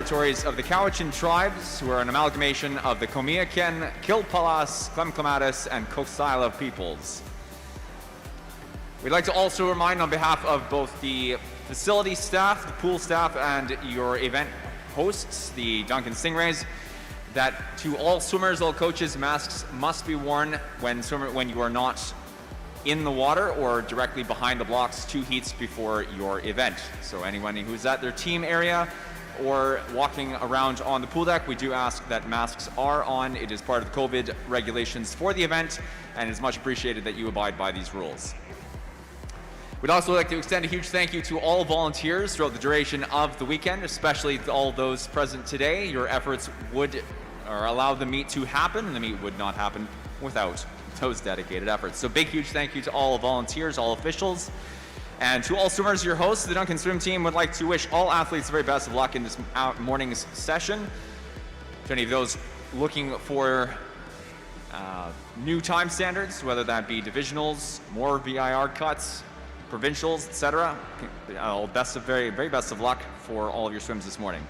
territories of the Cowichan tribes, who are an amalgamation of the Komiaken, Kilpalas, Klemklematis, and Kosila peoples. We'd like to also remind on behalf of both the facility staff, the pool staff, and your event hosts, the Duncan Stingrays, that to all swimmers, all coaches, masks must be worn when you are not in the water or directly behind the blocks 2 heats before your event. So anyone who's at their team area or walking around on the pool deck, we do ask that masks are on. It is part of the COVID regulations for the event, and it's much appreciated that you abide by these rules. We'd also like to extend a huge thank you to all volunteers throughout the duration of the weekend, especially all those present today. Your efforts would allow the meet to happen, and the meet would not happen without those dedicated efforts. So big, huge thank you to all volunteers, all officials, and to all swimmers. Your hosts, the Duncan Swim Team, would like to wish all athletes the very best of luck in this morning's session. To any of those looking for new time standards, whether that be divisionals, more VIR cuts, provincials, etc. Very, very best of luck for all of your swims this morning.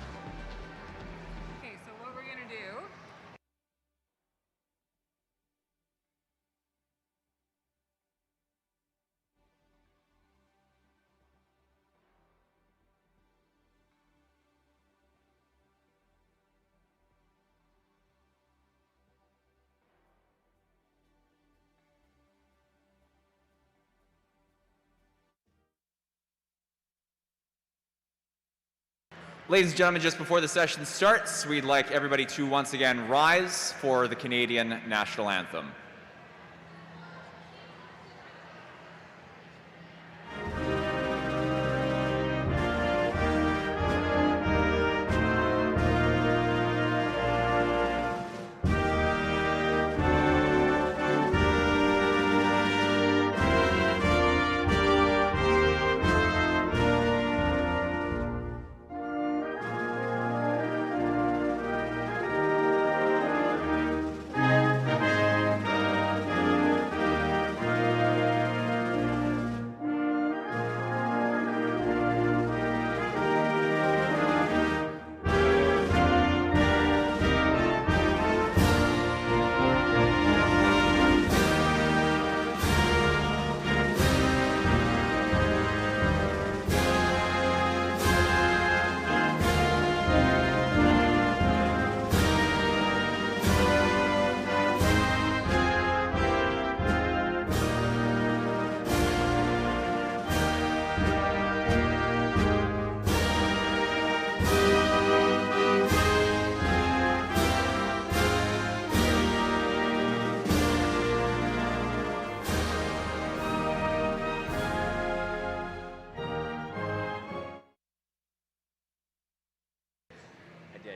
Okay, so what we're going to do Ladies and gentlemen, just before the session starts, we'd like everybody to once again rise for the Canadian National Anthem.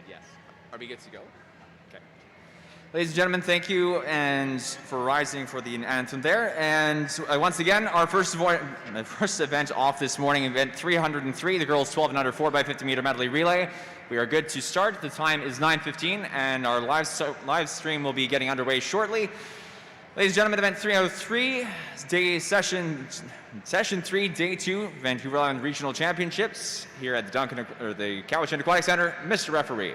Yes. Are we good to go? Okay. Ladies and gentlemen, thank you and for rising for the anthem there. And once again, our first event off this morning, event 303, the girls 12 and under 4x50 meter medley relay. We are good to start. The time is 9:15, and our live stream will be getting underway shortly. Ladies and gentlemen, event 303, session 3, day 2, Vancouver Island Regional Championships here at the Cowichan Aquatic Center. Mr. Referee.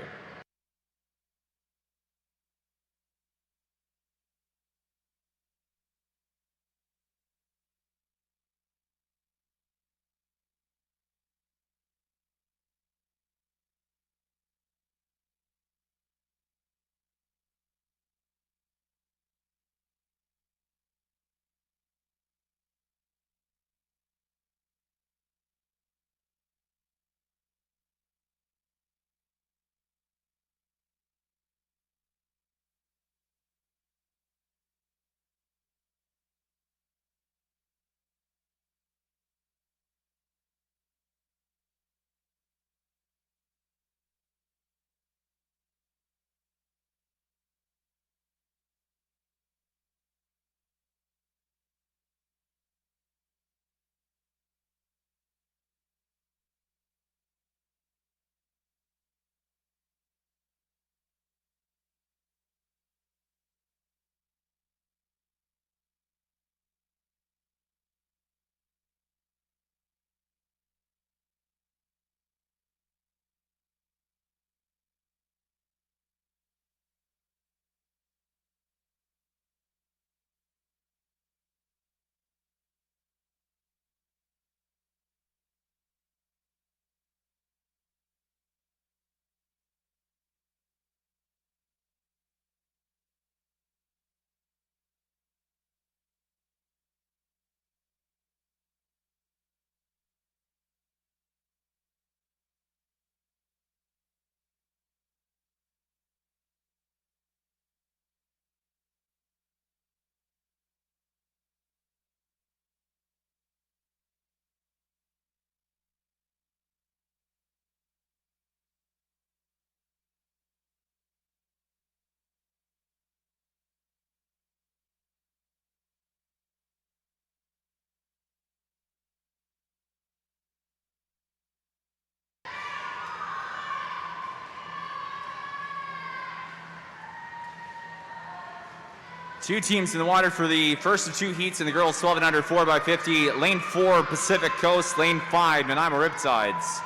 Two teams in the water for the first of two heats in the girls 12 and under 4x50. Lane 4, Pacific Coast. Lane 5, Nanaimo Riptides.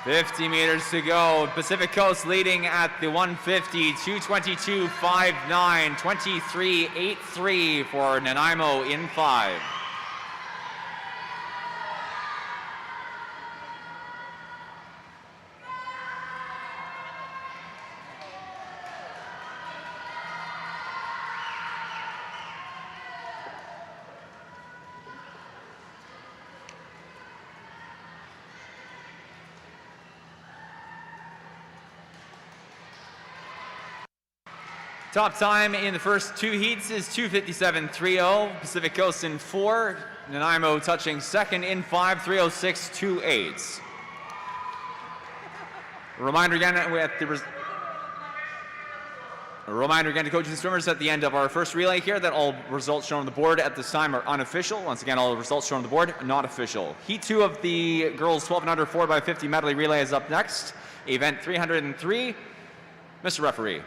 $50 meters to go. Pacific Coast leading at the 150, 2:22.59, 23.83 for Nanaimo in 5. Top time in the first two heats is 2:57.30. Pacific Coast in 4. Nanaimo touching second in 5, 3:06.28. Reminder again to coaches and swimmers at the end of our first relay here that all results shown on the board at this time are unofficial. Once again, all the results shown on the board not official. Heat 2 of the girls 12 and under 4x50 medley relay is up next. Event 303. Mr. Referee.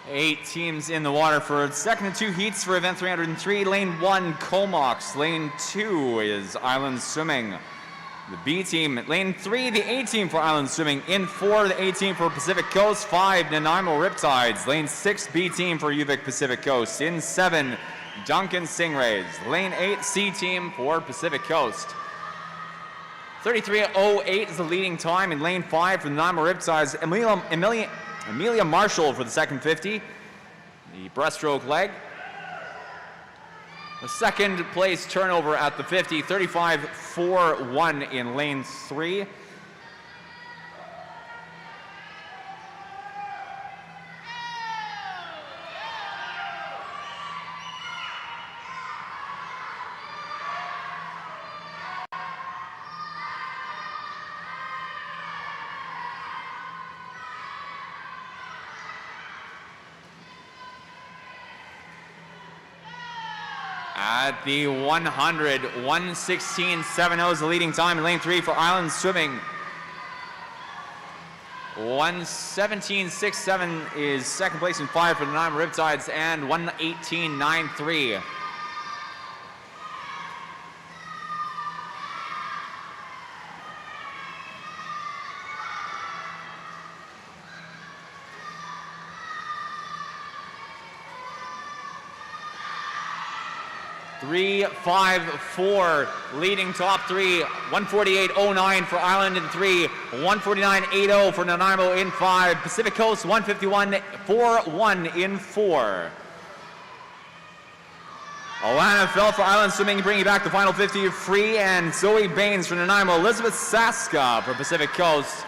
Eight teams in the water for second and two heats for event 303. Lane 1, Comox. Lane 2 is Island Swimming. The B team. Lane 3, the A team for Island Swimming. In 4, the A team for Pacific Coast. 5, Nanaimo Riptides. Lane 6, B team for UVic Pacific Coast. In 7, Duncan Stingrays. Lane 8, C team for Pacific Coast. 33.08 is the leading time in lane 5 for the Nanaimo Riptides. Amelia Marshall for the second 50, the breaststroke leg. The second place turnover at the 50, 35.41 in lane 3. At the 100, 1:16.70 is the leading time in lane 3 for Island Swimming. 1:17.67 is second place in 5 for the Nanaimo Riptides, and 1:18.93. Three, 5, 4, leading top 3, 148.09 for Island in 3, 149.80 for Nanaimo in 5, Pacific Coast 151.41 in 4. Alana fell for Island Swimming, bringing back the final 50 free, and Zoe Baines for Nanaimo, Elizabeth Saska for Pacific Coast.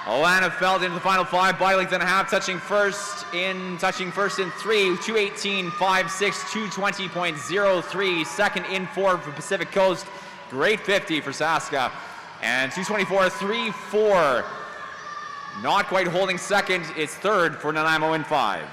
Alana fell into the final 5, body length and a half, touching first in 3, 2:18.56, 2:20.03, second in 4 for Pacific Coast, great 50 for Saska, and 2:24.34, not quite holding second, it's third for Nanaimo in 5.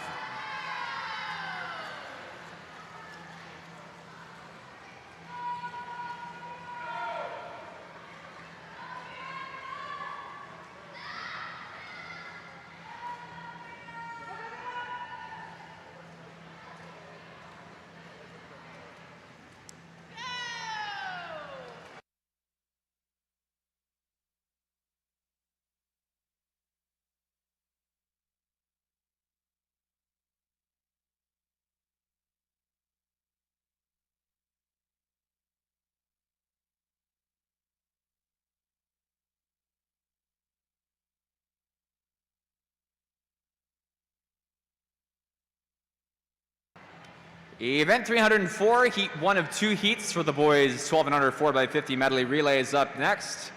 Event 304, heat 1 of 2 heats for the boys 12 and under 4x50 medley relay is up next.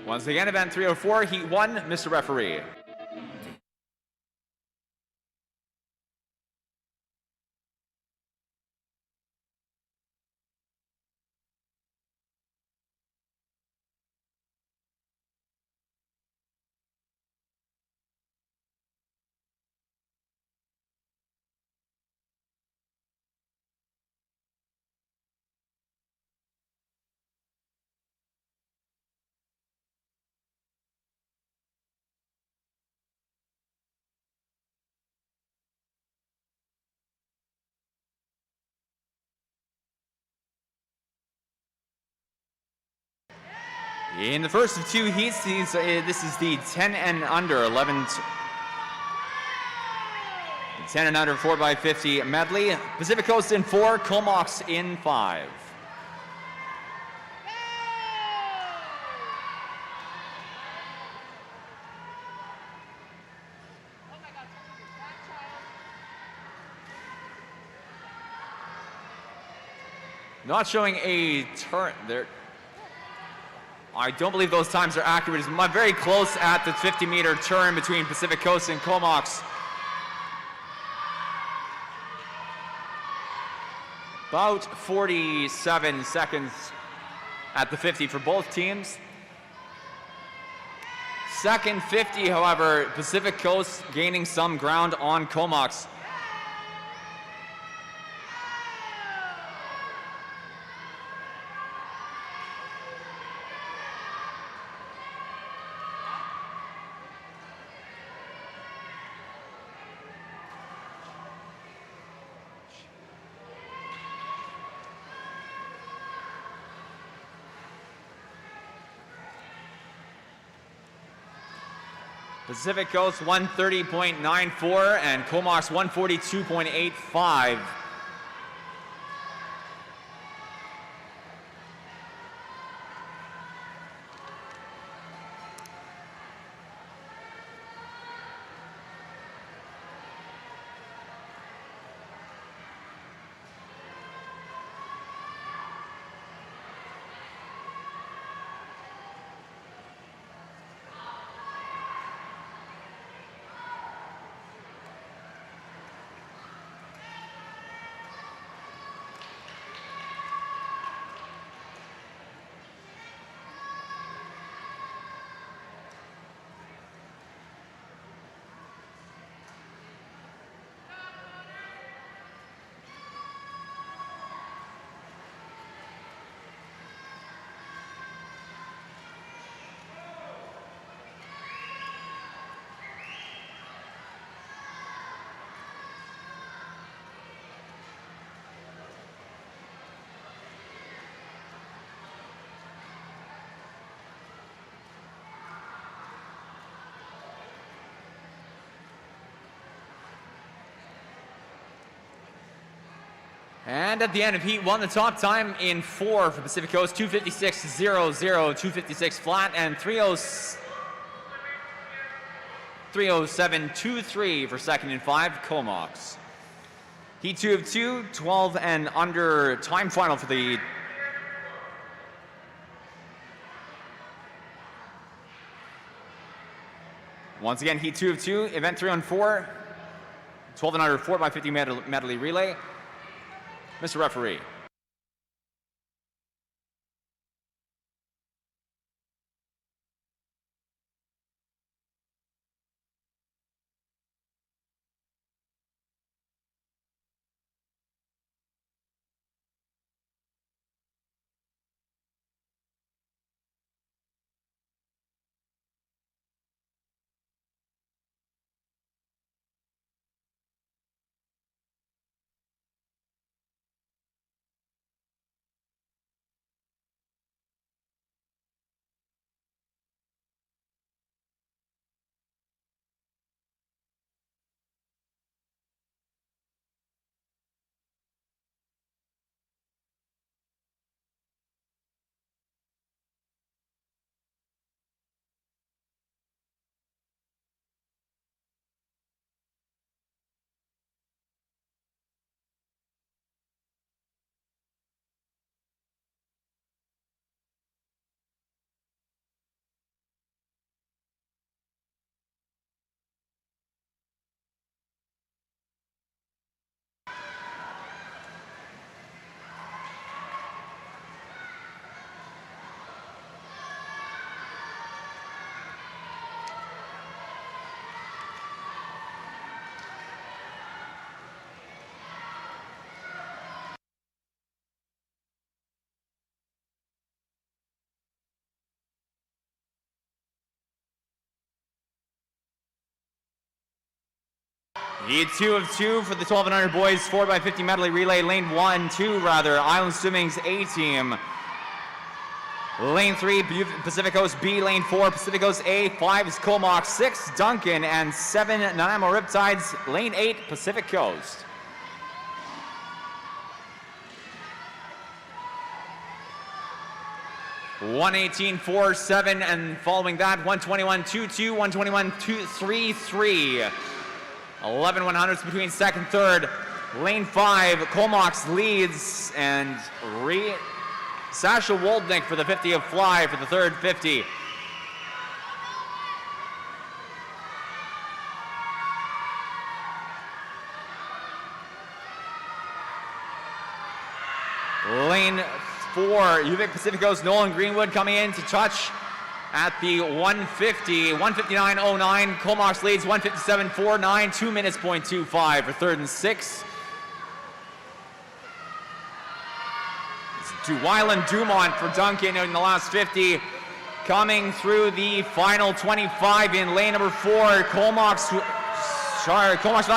Once again, event 304, heat 1, Mr. Referee. In the first of 2 heats, this is the 10 and under 10 and under 4x50 medley. Pacific Coast in 4, Comox in 5. Not showing a turn there. I don't believe those times are accurate. It's very close at the 50-meter turn between Pacific Coast and Comox. About 47 seconds at the 50 for both teams. Second 50, however, Pacific Coast gaining some ground on Comox. Pacific Coast 130.94 and Comox 142.85. And at the end of heat 1, the top time in 4 for Pacific Coast, 2:56.00, 2:56 flat, and 3:07.23 for second and 5, Comox. Heat 2 of 2, 12 and under time final for the once again, heat 2 of 2, event 3 on 4, 12 and under 4x50 medley relay. Mr. Referee. Heat 2 of 2 for the 12 and under boys 4x50 medley relay. Lane 2 Island Swimming's A team. Lane 3 Pacific Coast B. Lane 4 Pacific Coast A. 5 is Comox. 6 Duncan and 7 Nanaimo Riptides. Lane 8 Pacific Coast. $118.47 and following that $121.22, $121.33. 11 100s between second, third. Lane 5, Comox leads, and Sasha Woldnick for the 50 of fly for the third 50. Lane 4, UVic Pacific Coast, Nolan Greenwood coming in to touch at the 150, 159.09. Comox leads 157.49, 2 minutes, .25 for third and 6. It's Wyland Dumont for Duncan in the last 50. Coming through the final 25 in lane number 4, Comox Valley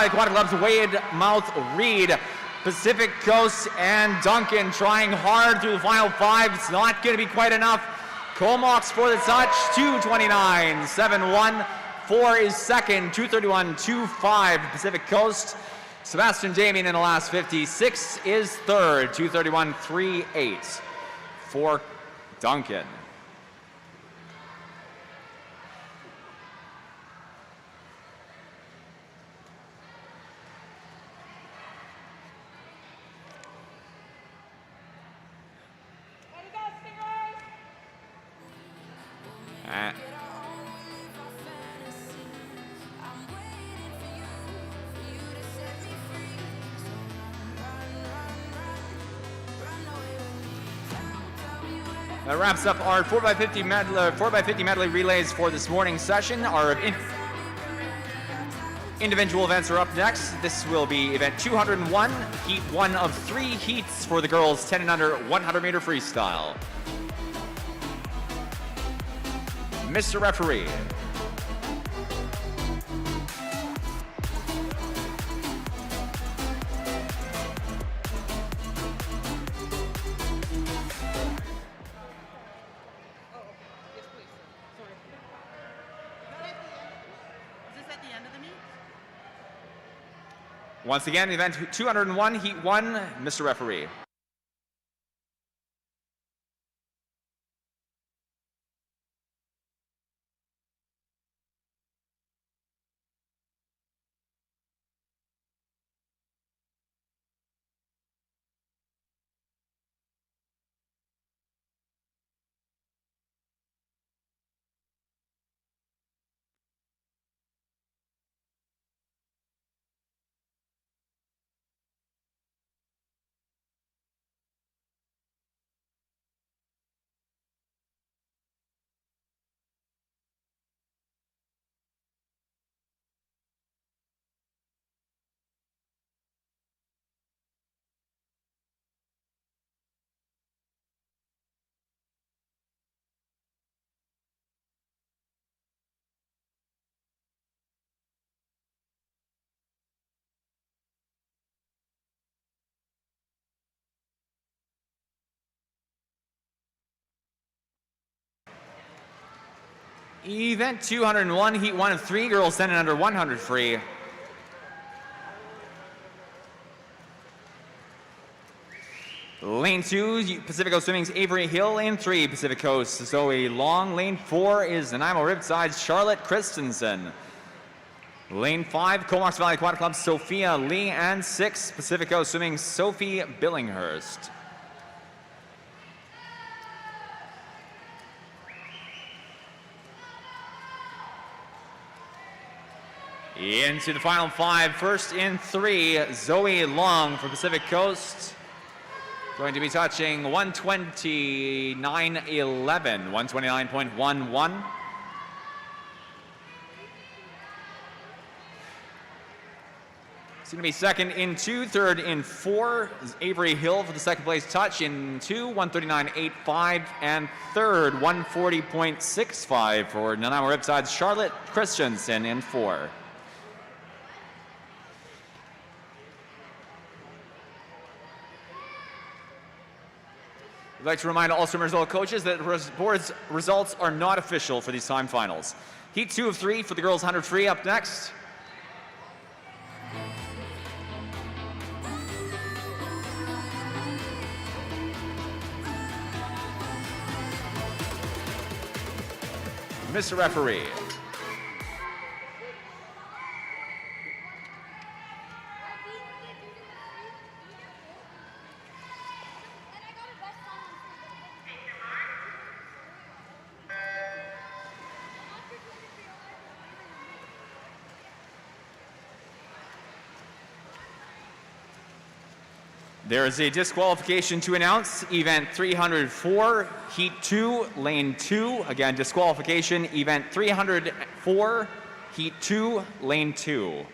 Aquatic Club's Wade Mouth Reed. Pacific Coast and Duncan trying hard through the final 5. It's not going to be quite enough. Comox for the touch, 2:29, 7-1. 4 is second, 2:31.25 Pacific Coast. Sebastian Damien in the last 50. 6 is third, 2:31.38 for Duncan. That wraps up our 4x50 medley relays for this morning's session. Our individual events are up next. This will be event 201, heat 1 of 3 heats for the girls 10 and under 100 meter freestyle. Mr. Referee. Once again, event 201, heat 1, Mr. Referee. Event 201, heat 1 of 3, girls 10 and under 100 free. Lane 2, Pacific Coast Swimming's Avery Hill. Lane 3, Pacific Coast Zoe Long. Lane 4 is Nanaimo Riptide's Charlotte Christensen. Lane 5, Comox Valley Aquatic Club Sophia Lee. And 6, Pacific Coast Swimming's Sophie Billinghurst. Into the final 5, first in 3, Zoe Long for Pacific Coast. Going to be touching 129.11, 129.11. It's going to be second in 2, third in 4 is Avery Hill for the second place touch in 2, 139.85, and third 140.65 for Nanaimo Riptide's Charlotte Christensen in 4. We'd like to remind all swimmers and all coaches that the board's results are not official for these time finals. Heat 2 of 3 for the girls 100 free up next. Mr. Referee. There is a disqualification to announce. Event 304, Heat 2, Lane 2. Again, disqualification, Event 304, Heat 2, Lane 2.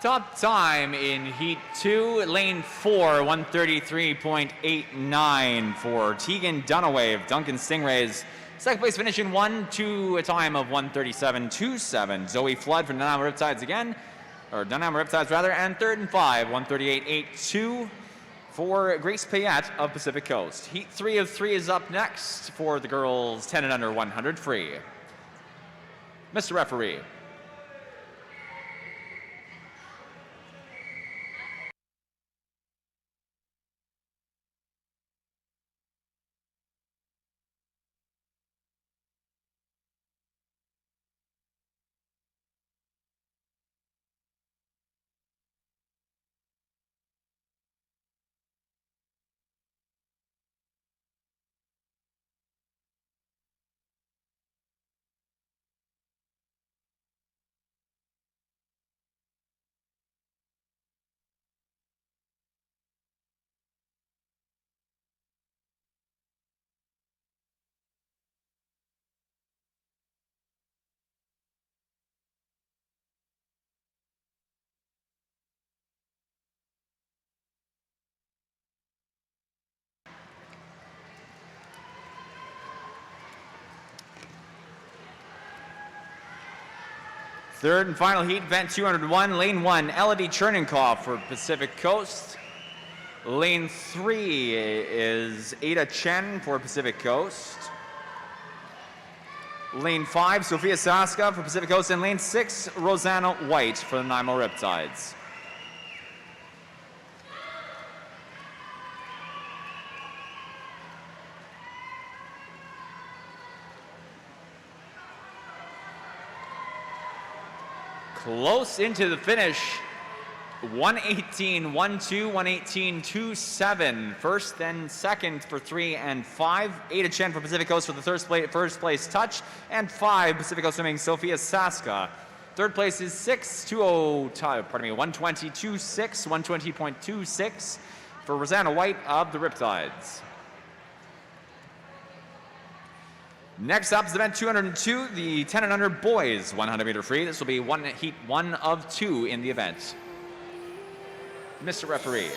Top time in Heat 2, Lane 4, 133.89 for Tegan Dunaway of Duncan Stingrays. Second place finish in 1-2, a time of 137.27. Zoe Flood from Nanaimo Riptides again, or Nanaimo Riptides rather, and third and 5, 138.82 for Grace Payette of Pacific Coast. Heat 3 of 3 is up next for the girls 10 and under 100 free. Mr. Referee. Third and final heat, event 201, Lane 1, Elodie Chernenkoff for Pacific Coast. Lane 3 is Ada Chen for Pacific Coast. Lane 5, Sophia Saska for Pacific Coast. And Lane 6, Rosanna White for the Nanaimo Riptides. Close into the finish, 118.12, 118.27. First and second for 3 and 5. Ada Chen for Pacific Coast for the first place touch, and 5 Pacific Coast swimming Sophia Saska. Third place is 120.26, 120.26 for Rosanna White of the Riptides. Next up is event 202, the 10 and under boys 100 meter free. This will be heat 1 of 2 in the event. Mr. Referee.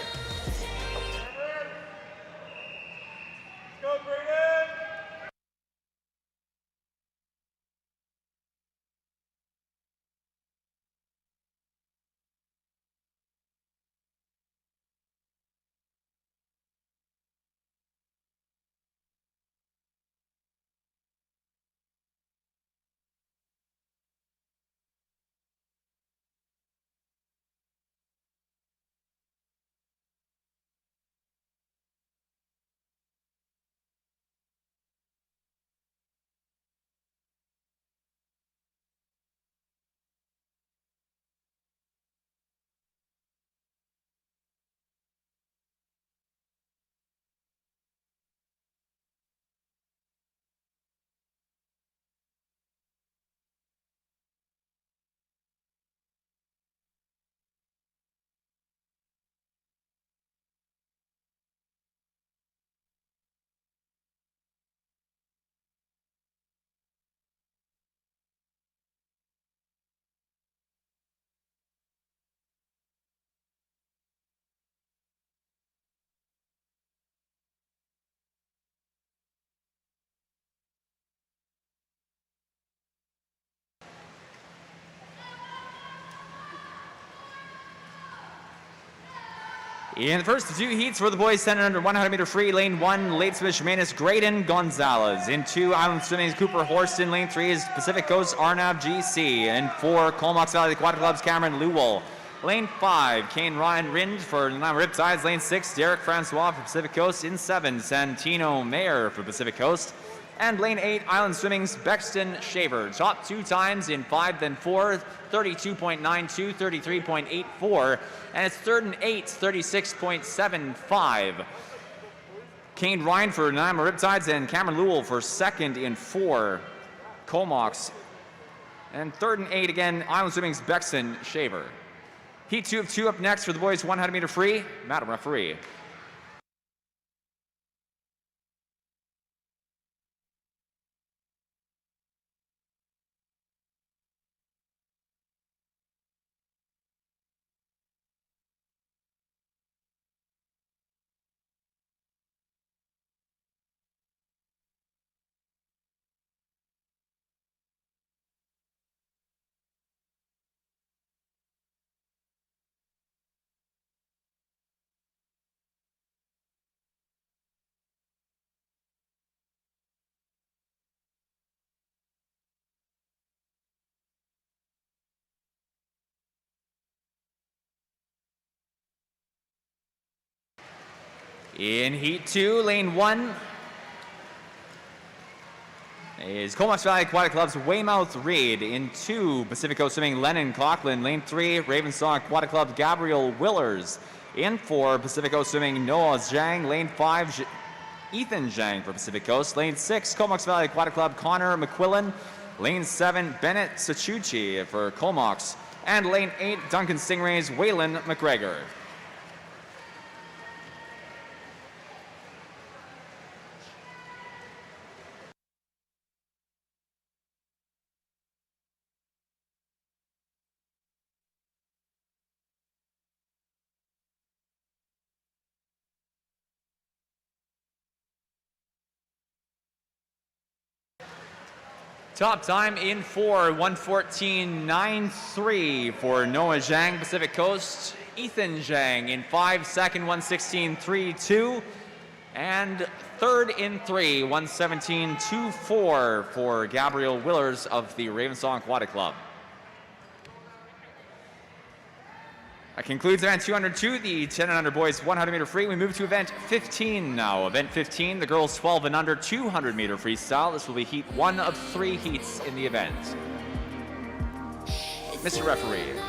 In the first two heats for the boys 10 and under 100 meter free, lane 1, Late Smith Jimenez, Graydon Gonzalez. In 2, Island Swimming's Cooper Horston. Lane 3 is Pacific Coast Arnav GC. And 4, Comox Valley Aquatic Club's Cameron Lewell. Lane 5, Kane Ryan Rind for Riptides. Lane 6, Derek Francois for Pacific Coast. In 7, Santino Mayer for Pacific Coast. And lane 8, Island Swimming's Bexton Shaver. Top 2 times in 5, then 4, 32.92, 33.84. And it's 3rd and 8, 36.75. Kane Ryan for Nanaimo Riptides and Cameron Lewell for 2nd in 4, Comox. And 3rd and 8 again, Island Swimming's Bexton Shaver. Heat 2 of 2 up next for the boys 100 meter free. Madam Referee. In Heat 2, lane 1 is Comox Valley Aquatic Club's Weymouth Reed. In 2, Pacific Coast Swimming Lennon Coughlin. Lane 3, Ravensong Aquatic Club Gabriel Willers. In 4, Pacific Coast Swimming Noah Zhang. Lane 5, Ethan Zhang for Pacific Coast. Lane 6, Comox Valley Aquatic Club Connor McQuillan. Lane 7, Bennett Sachucci for Comox. And lane 8, Duncan Stingrays Waylon McGregor. Top time in 4, 1:14.93 for Noah Zhang, Pacific Coast. Ethan Zhang in 5, 2nd, 1:16.32. And 3rd in 3, 1:17.24 for Gabriel Willers of the Ravensong Aquatic Club. That concludes event 202, the 10 and under boys 100 meter free. We move to event 15 now. Event 15, the girls 12 and under 200 meter freestyle. This will be heat 1 of 3 heats in the event. Mr. Referee.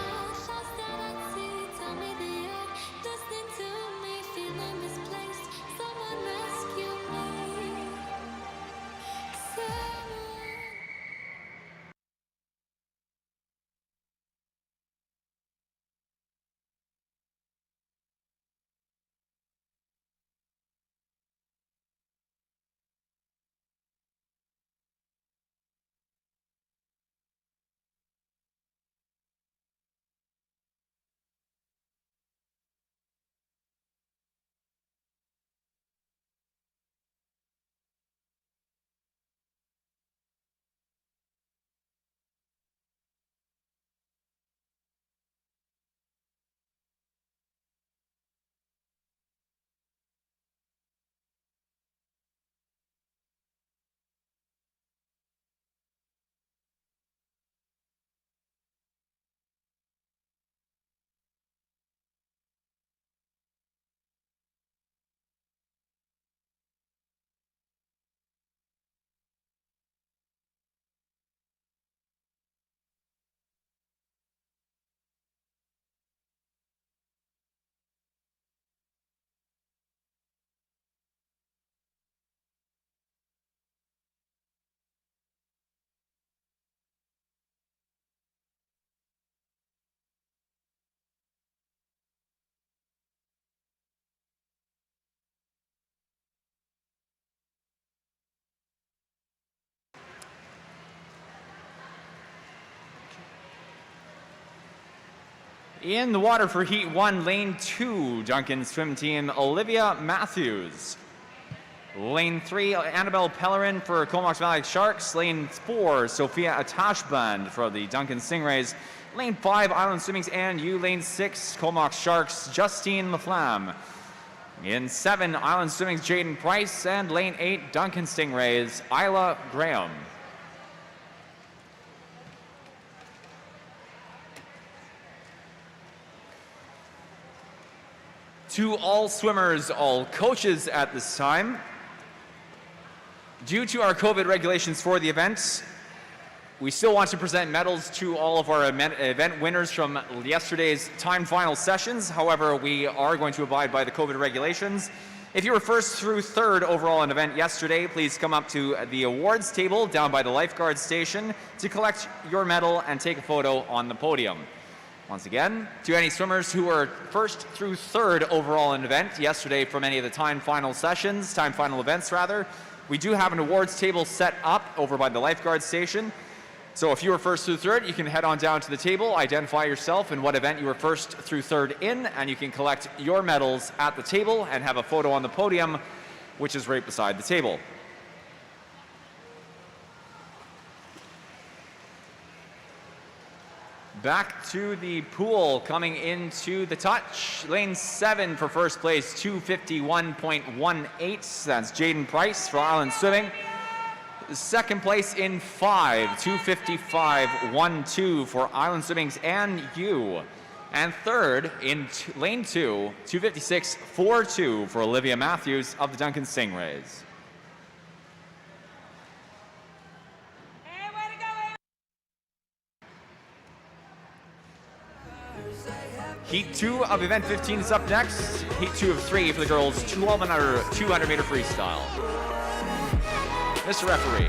In the water for Heat 1, Lane 2, Duncan Swim Team, Olivia Matthews. Lane 3, Annabelle Pellerin for Comox Valley Sharks. Lane 4, Sophia Atashband for the Duncan Stingrays. Lane 5, Island Swimming's and you. Lane 6, Comox Sharks, Justine Laflamme. In 7, Island Swimming's Jaden Price, and lane 8, Duncan Stingrays, Isla Graham. To all swimmers, all coaches at this time, due to our COVID regulations for the event, we still want to present medals to all of our event winners from yesterday's timed final sessions. However, we are going to abide by the COVID regulations. If you were first through third overall in event yesterday, please come up to the awards table down by the lifeguard station to collect your medal and take a photo on the podium. Once again, to any swimmers who were first through third overall in event yesterday from any of the timed final events rather, we do have an awards table set up over by the lifeguard station. So if you were first through third, you can head on down to the table, identify yourself and what event you were first through third in, and you can collect your medals at the table and have a photo on the podium, which is right beside the table. Back to the pool, coming into the touch. Lane 7 for first place, 251.18. That's Jaden Price for Island Swimming. Second place in 5, 255.12 for Island Swimming's and you. And third in lane 2, 256.42 for Olivia Matthews of the Duncan Stingrays. Heat 2 of event 15 is up next. Heat 2 of 3 for the girls 200 meter freestyle. Mr. Referee.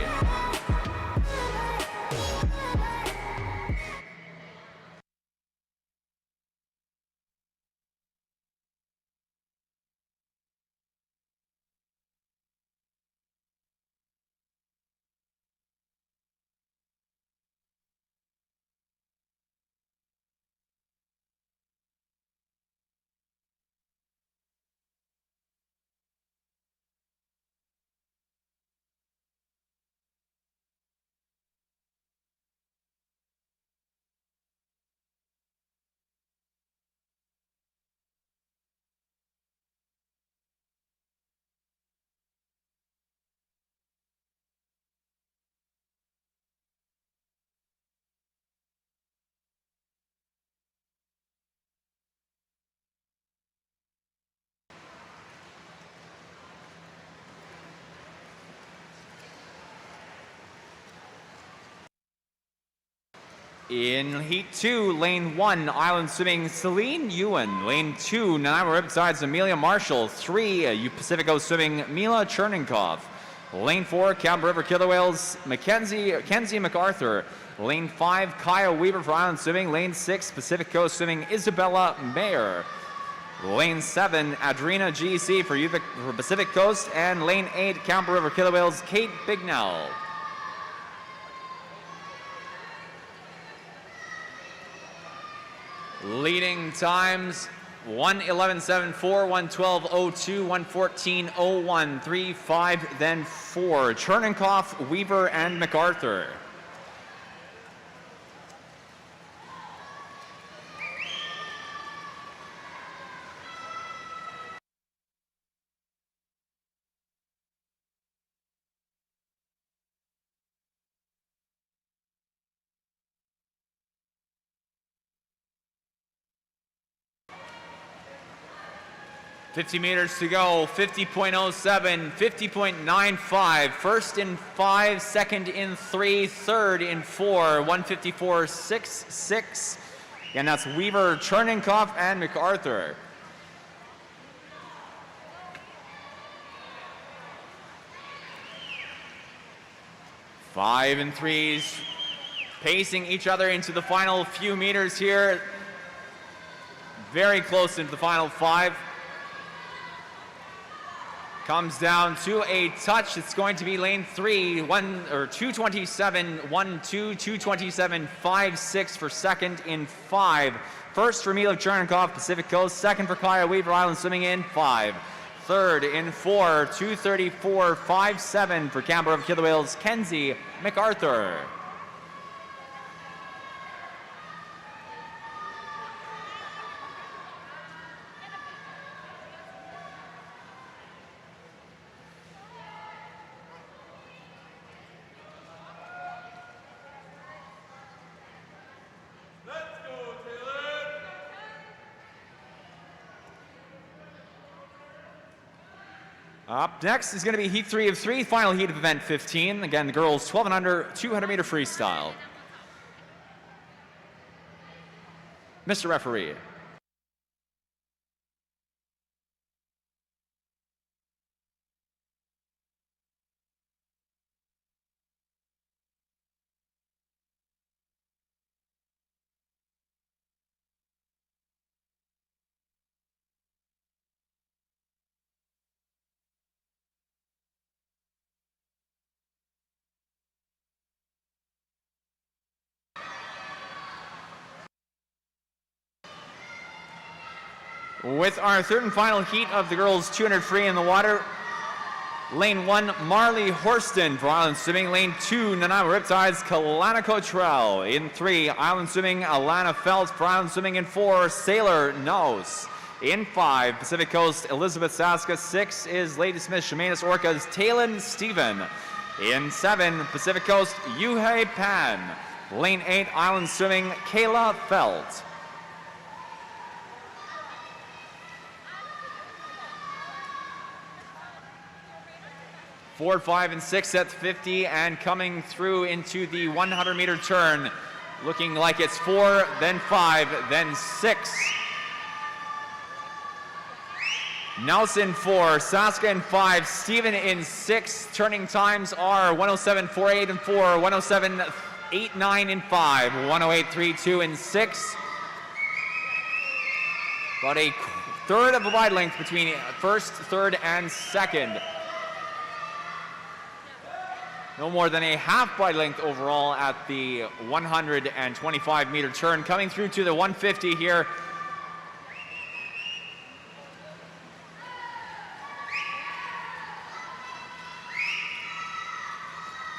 In Heat 2, Lane 1, Island Swimming, Celine Ewan. Lane 2, Niagara Riptide's Amelia Marshall. 3, Pacifico Swimming, Mila Cherninkov. Lane 4, Camp River Killer Whales, Kenzie MacArthur. Lane 5, Kaya Weaver for Island Swimming. Lane 6, Pacific Coast Swimming, Isabella Mayer. Lane 7, Adrina GC for Pacific Coast. And Lane 8, Camp River Killer Whales, Kate Bignell. Leading times 1:11.74, 1:12.02, 1:14.01, 3, 5, then 4. Cherninkov, Weaver, and MacArthur. $50 meters to go, 50.07, 50.95, first in 5, second in 3, third in 4, 154.66. And that's Weaver, Cherninkov, and MacArthur. Five and threes, pacing each other into the final few meters here. Very close into the final 5. Comes down to a touch. It's going to be lane 3, 227, 1, 2, 227, 5, 6 for second in 5. First for Mila Cherninkov, Pacific Coast. Second for Kaya Weaver, Island Swimming in 5. Third in 4, 234, 5, 7 for Camp River Killer Whales, Kenzie MacArthur. Up next is going to be heat 3 of 3, final heat of event 15. Again, the girls 12 and under, 200 meter freestyle. Mr. Referee. With our third and final heat of the girls 200 free in the water, lane 1, Marley Horston for Island Swimming. Lane 2, Nanaimo Riptides, Kalana Cottrell. In 3, Island Swimming, Alana Phelps for Island Swimming. In 4, Sailor Nose. In 5, Pacific Coast, Elizabeth Saska. 6 is Lady Smith, Shemanis Orcas, Talon Stephen. In 7, Pacific Coast, Yuhei Pan. Lane 8, Island Swimming, Kayla Felt. 4, 5, and 6 at 50, and coming through into the 100-meter turn. Looking like it's 4, then 5, then 6. Nelson 4, Saska in 5, Stephen in 6. Turning times are 107.48 and 4, 107.89 in 5, 108.32 in 6. About a third of a wide length between first, third, and second. No more than a half wide length overall at the 125-meter turn. Coming through to the 150 here.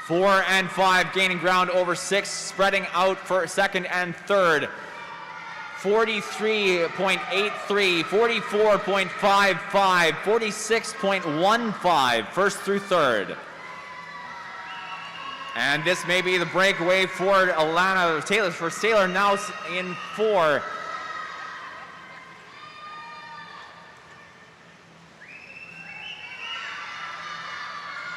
Four and 5 gaining ground over 6, spreading out for second and third. 43.83, 44.55, 46.15, first through third. And this may be the breakaway for Alana Taylor, for Sailor Nouse in 4.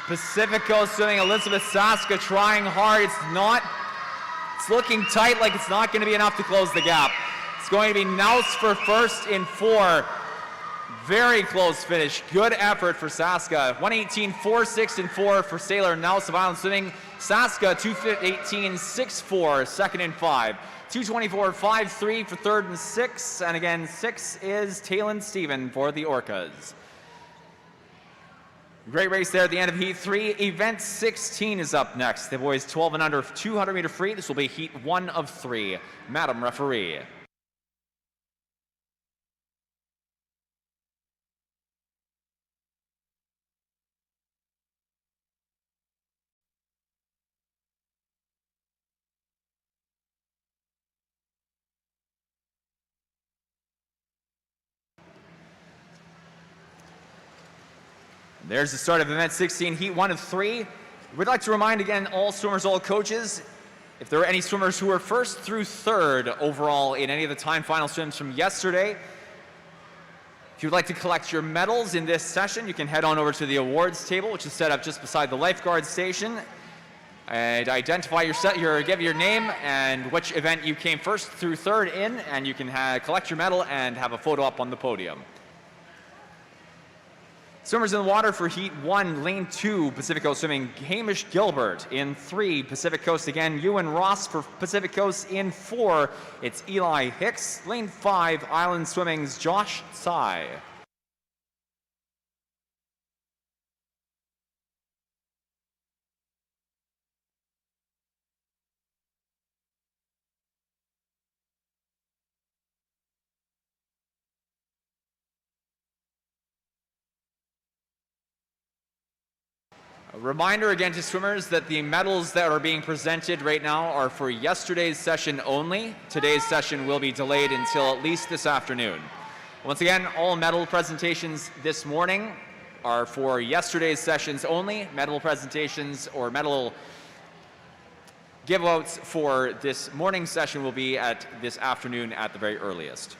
Pacific Coast Swimming, Elizabeth Saska trying hard. It's looking tight, like it's not going to be enough to close the gap. It's going to be Nouse for first in 4. Very close finish. Good effort for Saska. 118.4, 6 and 4 for Sailor Nouse of Island Swimming. Saska 2:18.64, second and 5. 2:24.53 for third and 6. And again, 6 is Talon Stephen for the Orcas. Great race there at the end of Heat 3. Event 16 is up next. The boys 12 and under, 200 meter free. This will be Heat 1 of 3. Madam Referee. There's the start of event 16, heat 1 of 3. We'd like to remind again all swimmers, all coaches, if there are any swimmers who were first through third overall in any of the time final swims from yesterday, if you'd like to collect your medals in this session, you can head on over to the awards table, which is set up just beside the lifeguard station, and identify give your name and which event you came first through third in, and you can collect your medal and have a photo up on the podium. Swimmers in the water for Heat 1, Lane 2, Pacific Coast Swimming, Hamish Gilbert. In 3, Pacific Coast again, Ewan Ross for Pacific Coast. In 4, it's Eli Hicks. Lane 5, Island Swimming's Josh Tsai. A reminder again to swimmers that the medals that are being presented right now are for yesterday's session only. Today's session will be delayed until at least this afternoon. Once again, all medal presentations this morning are for yesterday's sessions only. Medal presentations or medal giveouts for this morning's session will be at this afternoon at the very earliest.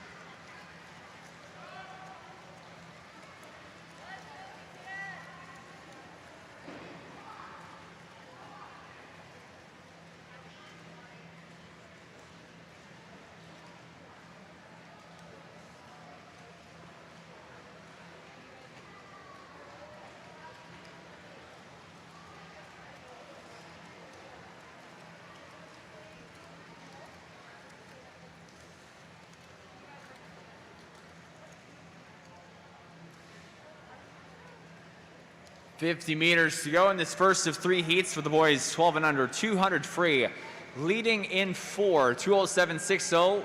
50 meters to go in this first of 3 heats for the boys 12 and under, 200 free. Leading in 4, 207.60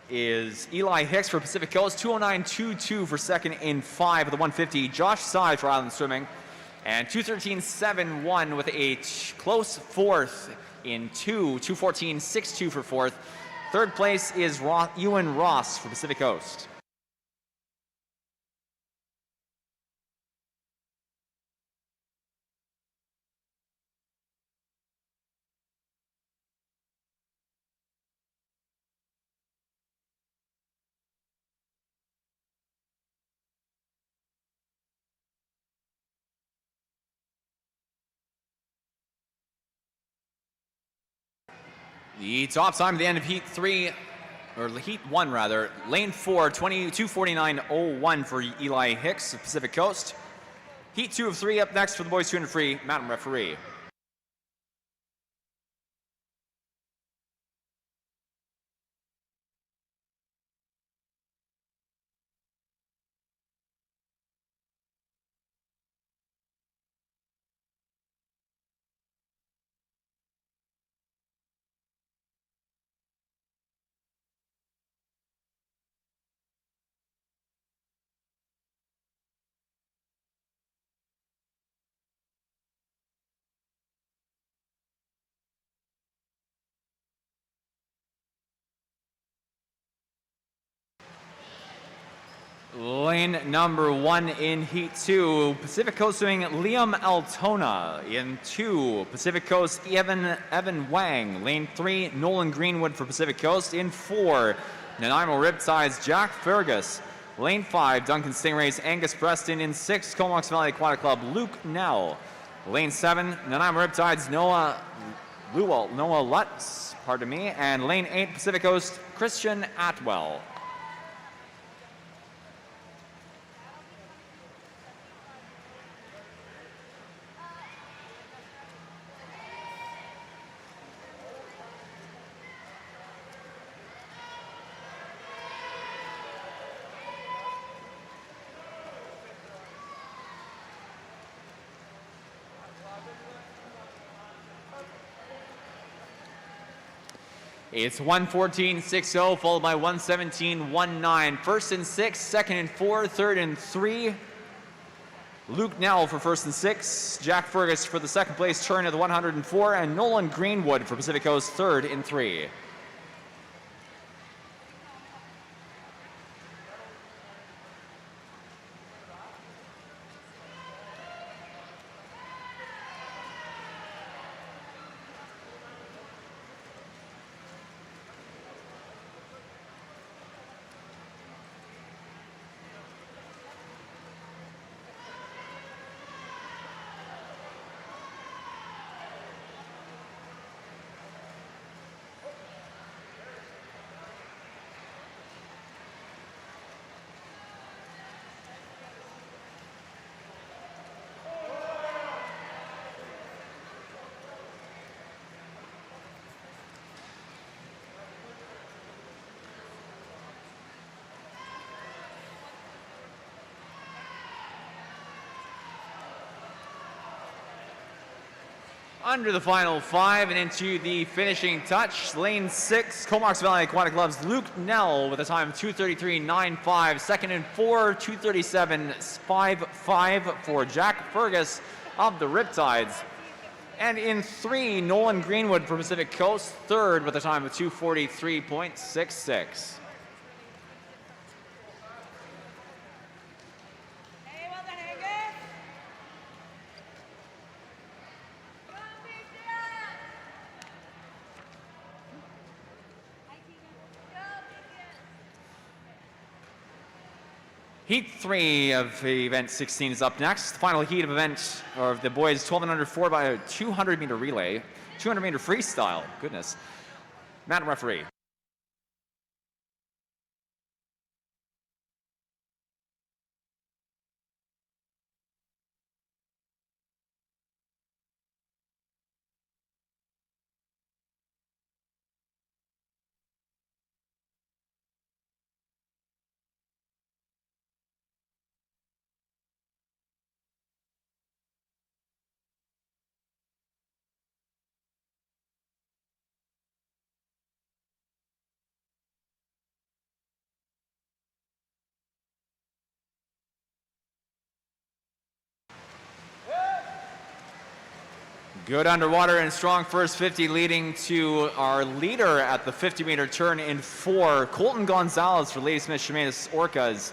is Eli Hicks for Pacific Coast, 209.22 for second in 5 of the 150. Josh Sy for Island Swimming, and 213.71 with a close fourth in 2, 214.62 for fourth. Third place is Ewan Ross for Pacific Coast. The top time at the end of heat 3, or heat 1 rather, lane 4, 22:49.01 for Eli Hicks of Pacific Coast. Heat 2 of 3 up next for the boys 200 free, Mountain referee. Lane number 1 in heat 2, Pacific Coast swimming Liam Altona. In 2, Pacific Coast Evan Wang. Lane 3, Nolan Greenwood for Pacific Coast. In 4, Nanaimo Riptides Jack Fergus. Lane 5, Duncan Stingrays Angus Preston. In 6, Comox Valley Aquatic Club Luke Nell. Lane 7, Nanaimo Riptides Noah Lutz, pardon me. And lane 8, Pacific Coast Christian Atwell. It's 114.60 followed by 117.19. First and 6, second and 4, third and 3. Luke Nell for first and 6. Jack Fergus for the second place turn at the 104. And Nolan Greenwood for Pacific Coast third and 3. Under the final 5 and into the finishing touch, lane 6, Comox Valley Aquatic Club's Luke Nell with a time of 2:33.95. Second and 4, 2:37.55 for Jack Fergus of the Riptides. And in 3, Nolan Greenwood for Pacific Coast, third with a time of 2:43.66. Heat 3 of event 16 is up next. The final heat of event, or of the boys 12 and under 4 by a 200 meter relay, 200 meter freestyle, goodness. Matt referee. Good underwater and strong first 50, leading to our leader at the 50-meter turn in 4, Colton Gonzalez for Lady Smith Shemanis Orcas.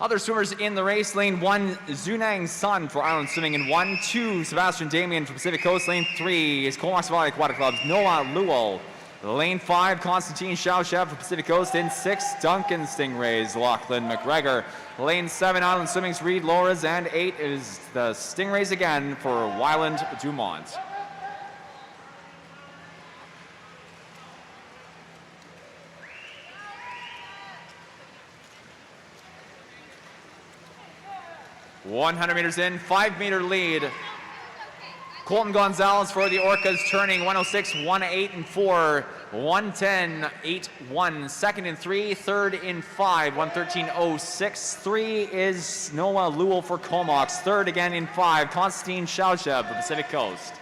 Other swimmers in the race, lane 1, Zunang Sun for Island Swimming in 1, 2, Sebastian Damien for Pacific Coast, lane 3 is Comox Valley Aquatic Club's Noah Lewell. Lane 5, Konstantin Shaushev for Pacific Coast. In 6, Duncan Stingrays, Lachlan McGregor. Lane 7, Island Swimming's Reed Loras. And 8 is the Stingrays again for Wyland Dumont. .100 meters in, 5-meter lead. Colton Gonzalez for the Orcas turning 106, 108 and 4, 110, 8, 1. Second in 3, third in 5, 113, 06. 3 is Noah Lewell for Comox. Third again in 5, Konstantin Shaushev for Pacific Coast.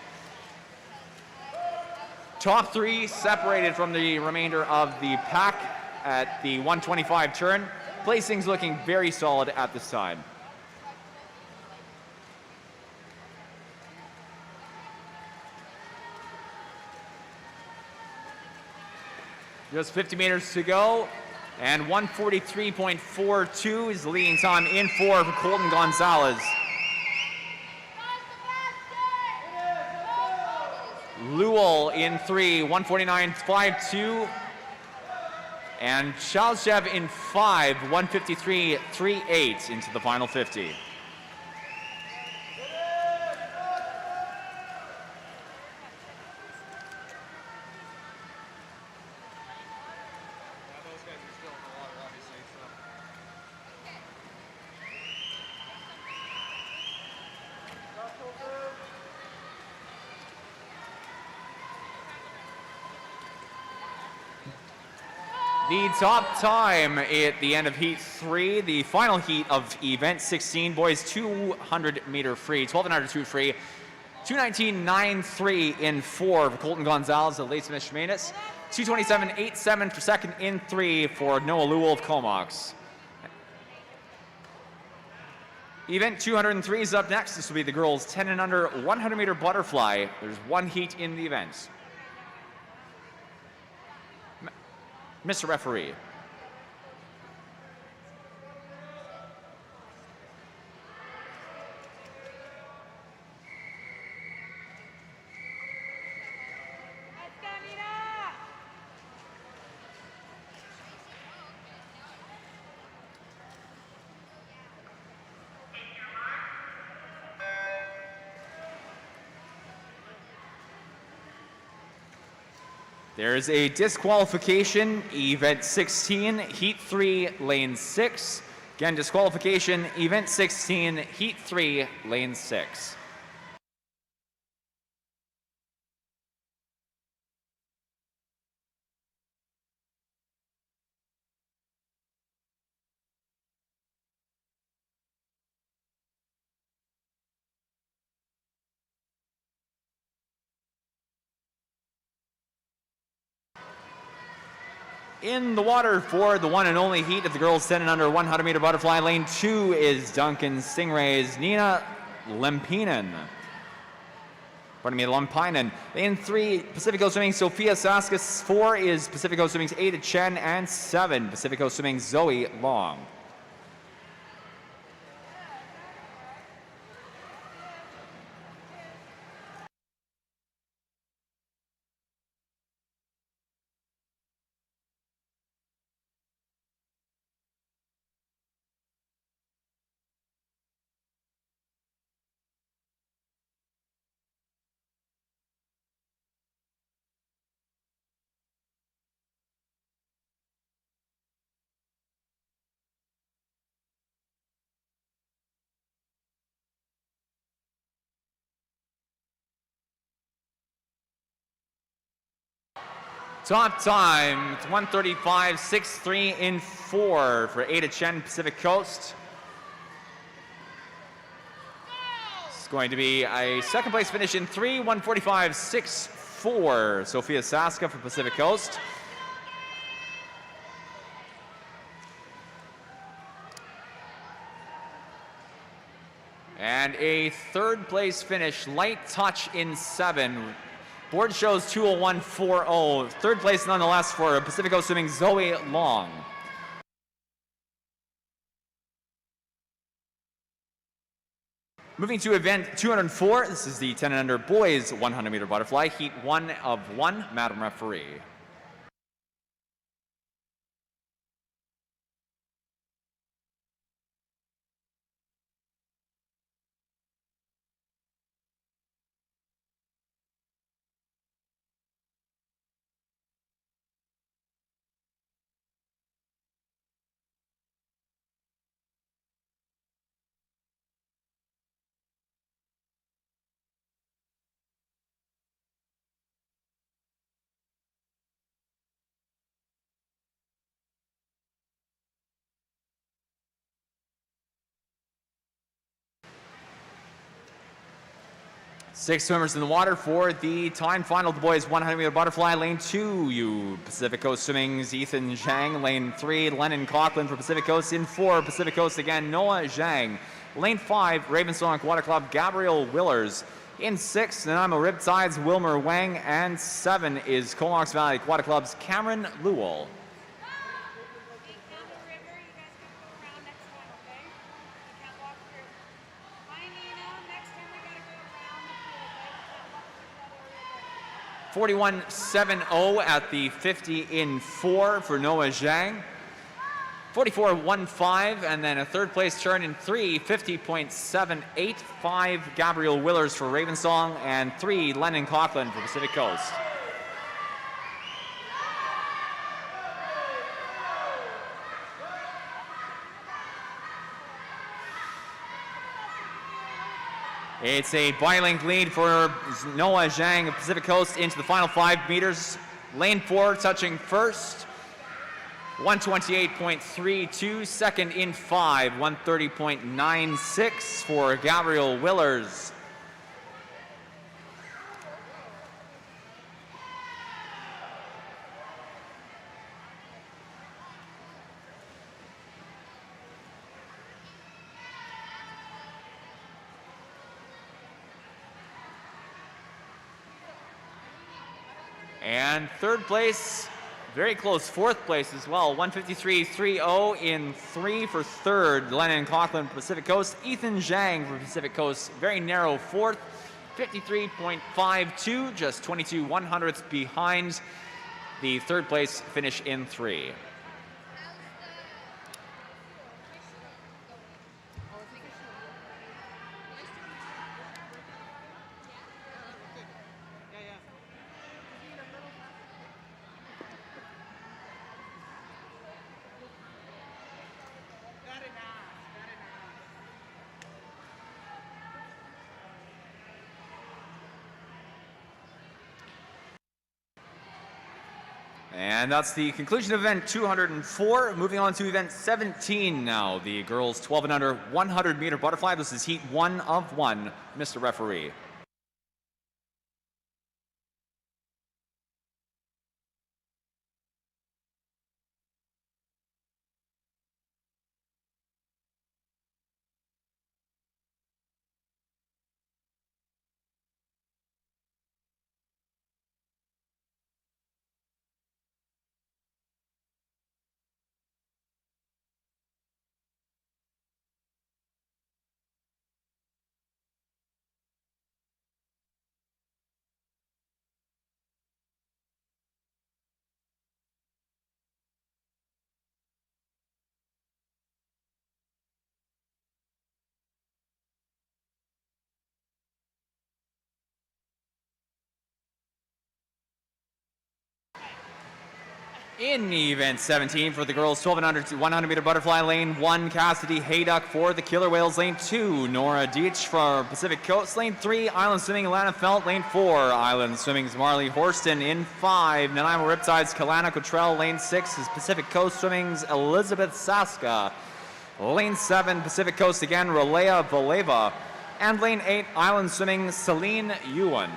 Top 3 separated from the remainder of the pack at the 125 turn. Placing's looking very solid at this time. Just 50 meters to go, and 143.42 is the leading time in 4 for Colton Gonzalez. Lewell in 3, 149.52, and Shaushev in 5, 153.38 into the final 50. The top time at the end of heat 3, the final heat of event 16, boys 200 meter free, 1200 free, 219.93 in 4 for Colton Gonzalez of Lady Smith Shemanis, 227.87 for second in 3 for Noah Lewell of Comox. Event 203 is up next. This will be the girls 10 and under 100 meter butterfly. There's one heat in the event. Mr. Referee. There's a disqualification, event 16, heat 3, lane 6. Again, disqualification, event 16, heat 3, lane 6. In the water for the one and only heat of the girls 10 and under 100 meter butterfly. Lane 2 is Duncan Stingray's Nina Lempinen. Pardon me, Lempinen. Lane 3, Pacific Coast Swimming, Sophia Saskas. 4 is Pacific Coast Swimming's Ada Chen. And 7, Pacific Coast Swimming's Zoe Long. Top time, it's 135.63 in 4 for Ada Chen, Pacific Coast. It's going to be a second place finish in 3, 145.64. Sophia Saska for Pacific Coast. And a third place finish, light touch in 7. Board shows 2:01.40. Third place nonetheless for Pacific Coast Swimming Zoe Long. Moving to event 204, this is the 10 and under boys 100 meter butterfly, heat 1 of 1, Madam Referee. Six swimmers in the water for the time final. The boys 100 meter butterfly, lane 2, you Pacific Coast Swimming's Ethan Zhang. Lane 3, Lennon Coughlin for Pacific Coast. In 4, Pacific Coast again, Noah Zhang. Lane 5, Ravensong Aquatic Club, Gabriel Willers. In 6, Nanaimo Riptides, Wilmer Wang. And 7 is Comox Valley Aquatic Club's Cameron Lewell. River, you guys can go around next time, okay? You can't walk through. Hi, Nina. Next time we gotta go around the pool, okay? You can't walk through that area there. 41.70 at the 50 in 4 for Noah Zhang. 44.15, and then a third place turn in 3, 50.785, Gabriel Willers for Ravensong, and 3, Lennon Coughlin for Pacific Coast. It's a bi-length lead for Noah Zhang of Pacific Coast into the final 5 meters. Lane 4 touching first. 128.32, second in 5, 130.96 for Gabriel Willers. And third place, very close fourth place as well, 153.30 in 3 for third, Lennon Coughlin, Pacific Coast. Ethan Zhang for Pacific Coast, very narrow fourth, 53.52, just 22/100ths behind the third place finish in 3. And that's the conclusion of event 204. Moving on to event 17 now, the girls 12 and under 100 meter butterfly. This is heat 1 of 1, Mr. Referee. In event 17 for the girls 12 and under 100 meter butterfly, lane 1, Cassidy Hayduck for the Killer Whales. Lane 2, Nora Deitch for Pacific Coast. Lane 3, Island Swimming, Alana Felt. Lane 4, Island Swimming's Marley Horston. In 5, Nanaimo Riptides, Kalana Cottrell. Lane 6 is Pacific Coast Swimming's Elizabeth Saska. Lane 7, Pacific Coast again, Rolea Valeva. And lane 8, Island Swimming, Celine Ewan.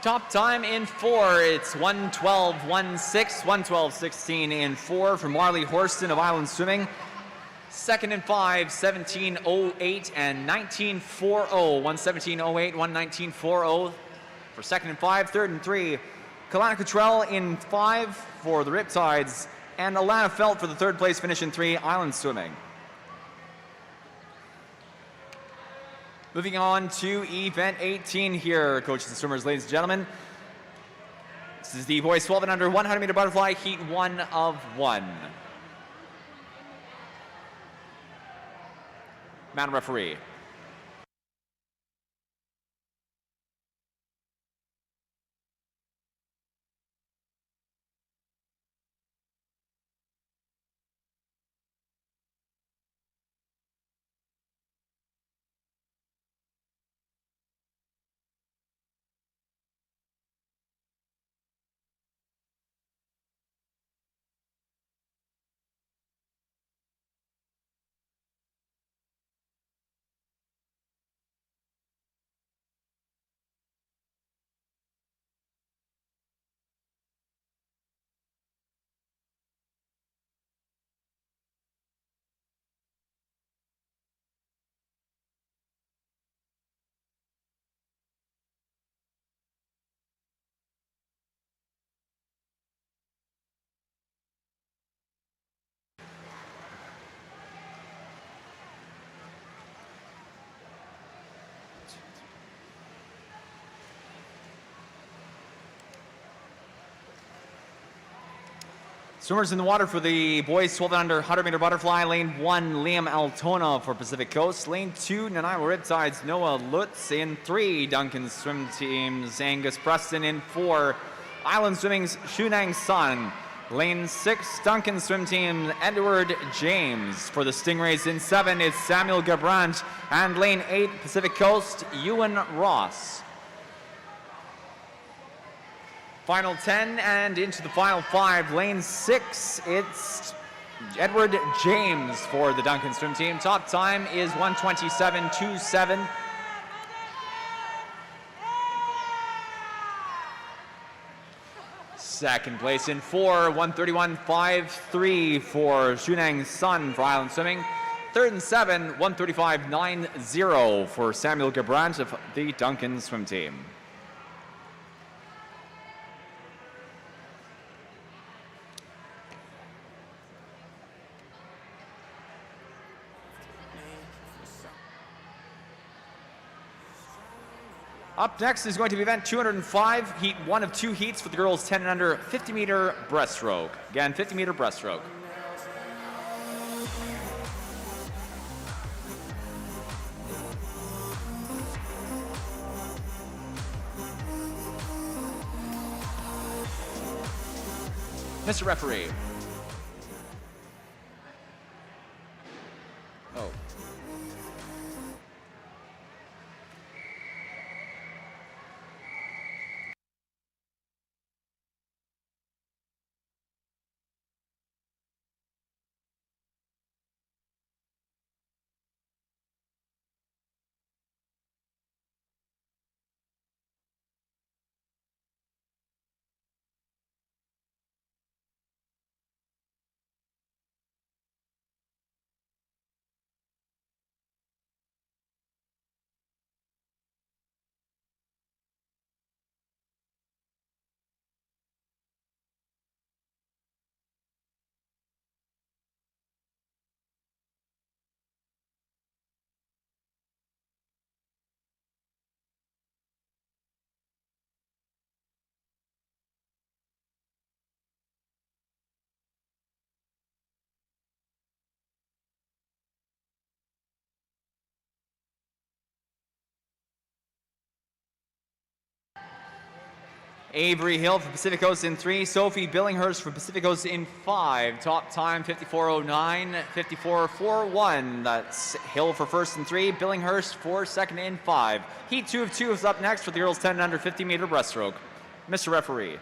Top time in 4, it's 1:12.16, 1:12.16 in 4 for Marley Horston of Island Swimming. Second in 5, 17:08 and 19:40, 1:17:08, 1:19:40 for second and 5. Third and 3, Kalana Cottrell in 5 for the Riptides, and Alana Felt for the third place finish in 3, Island Swimming. Moving on to event 18 here, coaches and swimmers, ladies and gentlemen. This is the boys 12 and under 100 meter butterfly, heat 1 of 1. Madam Referee. Swimmers in the water for the boys 12 and under 100 meter butterfly. Lane 1, Liam Altona for Pacific Coast. Lane 2, Nanaimo Riptides, Noah Lutz. In 3, Duncan Swim Team's Angus Preston. In 4, Island Swimming's Shunang Sun. Lane 6, Duncan Swim Team, Edward James. For the Stingrays in 7, it's Samuel Gabrant. And lane 8, Pacific Coast, Ewan Ross. Final 10 and into the final 5. Lane 6, it's Edward James for the Duncan Swim Team. Top time is 1:27.27. Second place in 4, 1:31.53 for Shunang Sun for Island Swimming. Third and 7, 1:35.90 for Samuel Gabrant of the Duncan Swim Team. Up next is going to be event 205, heat 1 of 2 heats for the girls 10 and under 50 meter breaststroke. Again, 50 meter breaststroke. Mr. Referee. Oh. Avery Hill for Pacific Coast in 3. Sophie Billinghurst for Pacific Coast in 5. Top time 54:09, 54:41. That's Hill for first in 3. Billinghurst for second in 5. Heat 2 of 2 is up next for the girls 10 and under 50 meter breaststroke. Mr. Referee.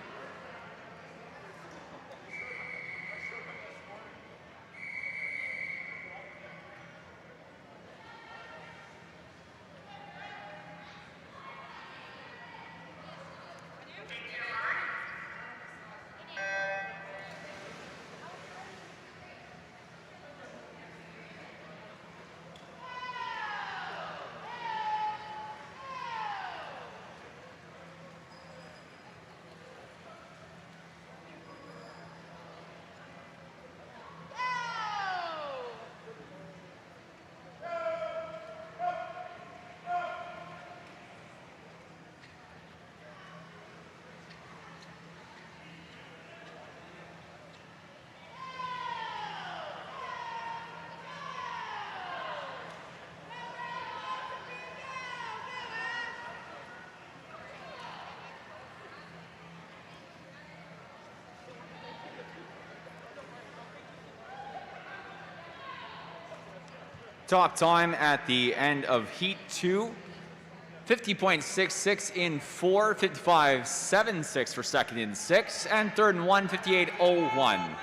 Top time at the end of Heat 2, 50.66 in 4, 55.76 for second in 6, and third and 1, 58.01.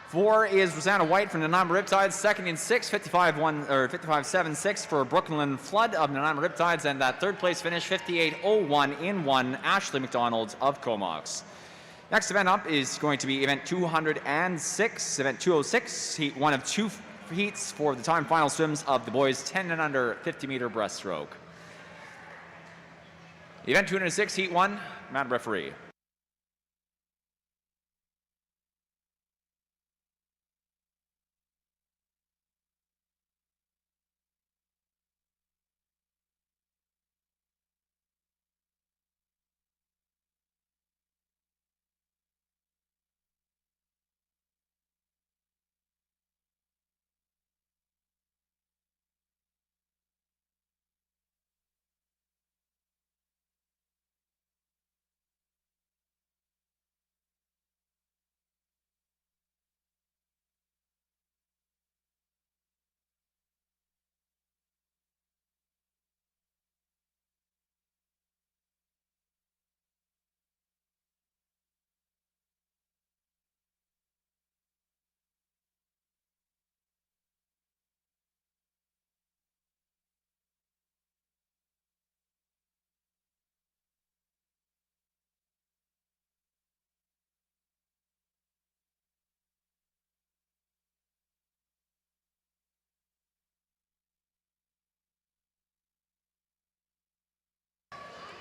4 is Rosanna White from Nanaimo Riptides, second in 6, 55.76 for Brooklyn Flood of Nanaimo Riptides, and that third place finish, 58.01 in 1, Ashley McDonald of Comox. Next event up is going to be event 206, event 206, heat 1 of 2 heats for the time final swims of the boys 10 and under 50 meter breaststroke. Event 206, heat 1, Madam Referee.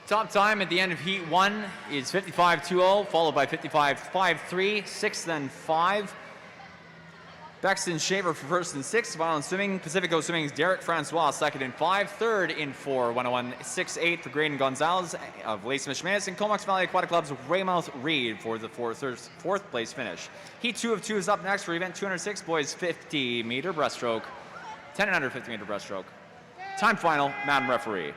Top time at the end of Heat 1 is 55.20, followed by 55.53, 6th and 5. Bexton Shaver for first and 6, Violent Swimming. Pacifico Swimming's Derek Francois, second and 5, third in 4, 101.68 for Graydon Gonzalez of Lacey Schmitz, and Comox Valley Aquatic Club's Raymouth Reed for the fourth place finish. Heat 2 of 2 is up next for event 206, boys 50 meter breaststroke, 10 and under 50 meter breaststroke. Time final, Madam Referee.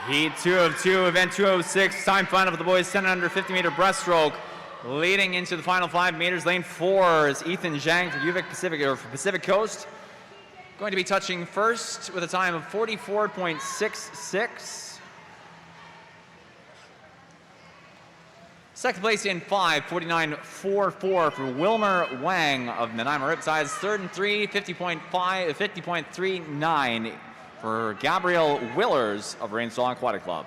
Heat 2 of 2, event 206, time final for the boys 10 and under 50 meter breaststroke. Leading into the final 5 meters, lane 4 is Ethan Zhang for UVic Pacific, or for Pacific Coast. Going to be touching first with a time of 44.66. Second place in 5, 49.44 for Wilmer Wang of Nanaimo Riptides. Third and 3, 50.39 for Gabrielle Willers of Rainsall Aquatic Club.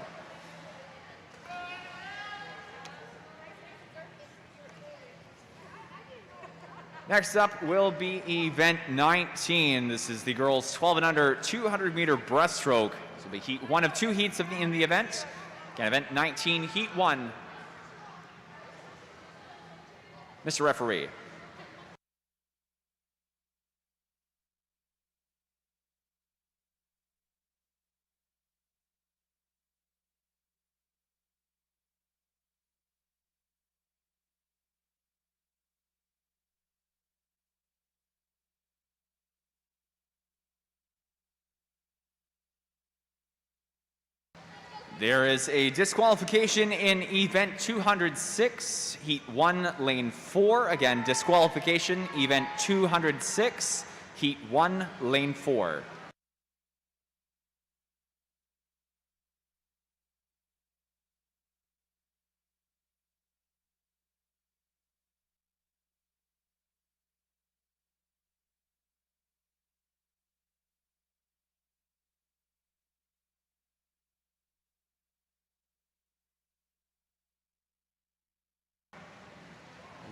Next up will be event 19. This is the girls 12 and under 200 meter breaststroke. This will be heat 1 of 2 heats in the event. Again, event 19, heat 1. Mr. Referee. There is a disqualification in event 206, heat 1, lane 4. Again, disqualification, event 206, heat 1, lane 4.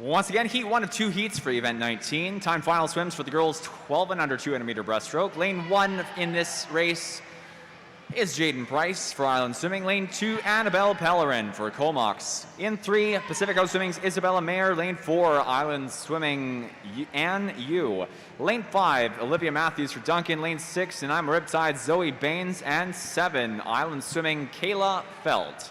Once again, heat 1 of 2 heats for event 19. Time final swims for the girls 12 and under 200 meter breaststroke. Lane 1 in this race is Jaden Price for Island Swimming. Lane 2, Annabelle Pellerin for Comox. In 3, Pacific Coast Swimming's Isabella Mayer. Lane 4, Island Swimming, Ann Yu. Lane 5, Olivia Matthews for Duncan. Lane 6, Nanaimo Riptide, Zoe Baines. And 7, Island Swimming, Kayla Felt.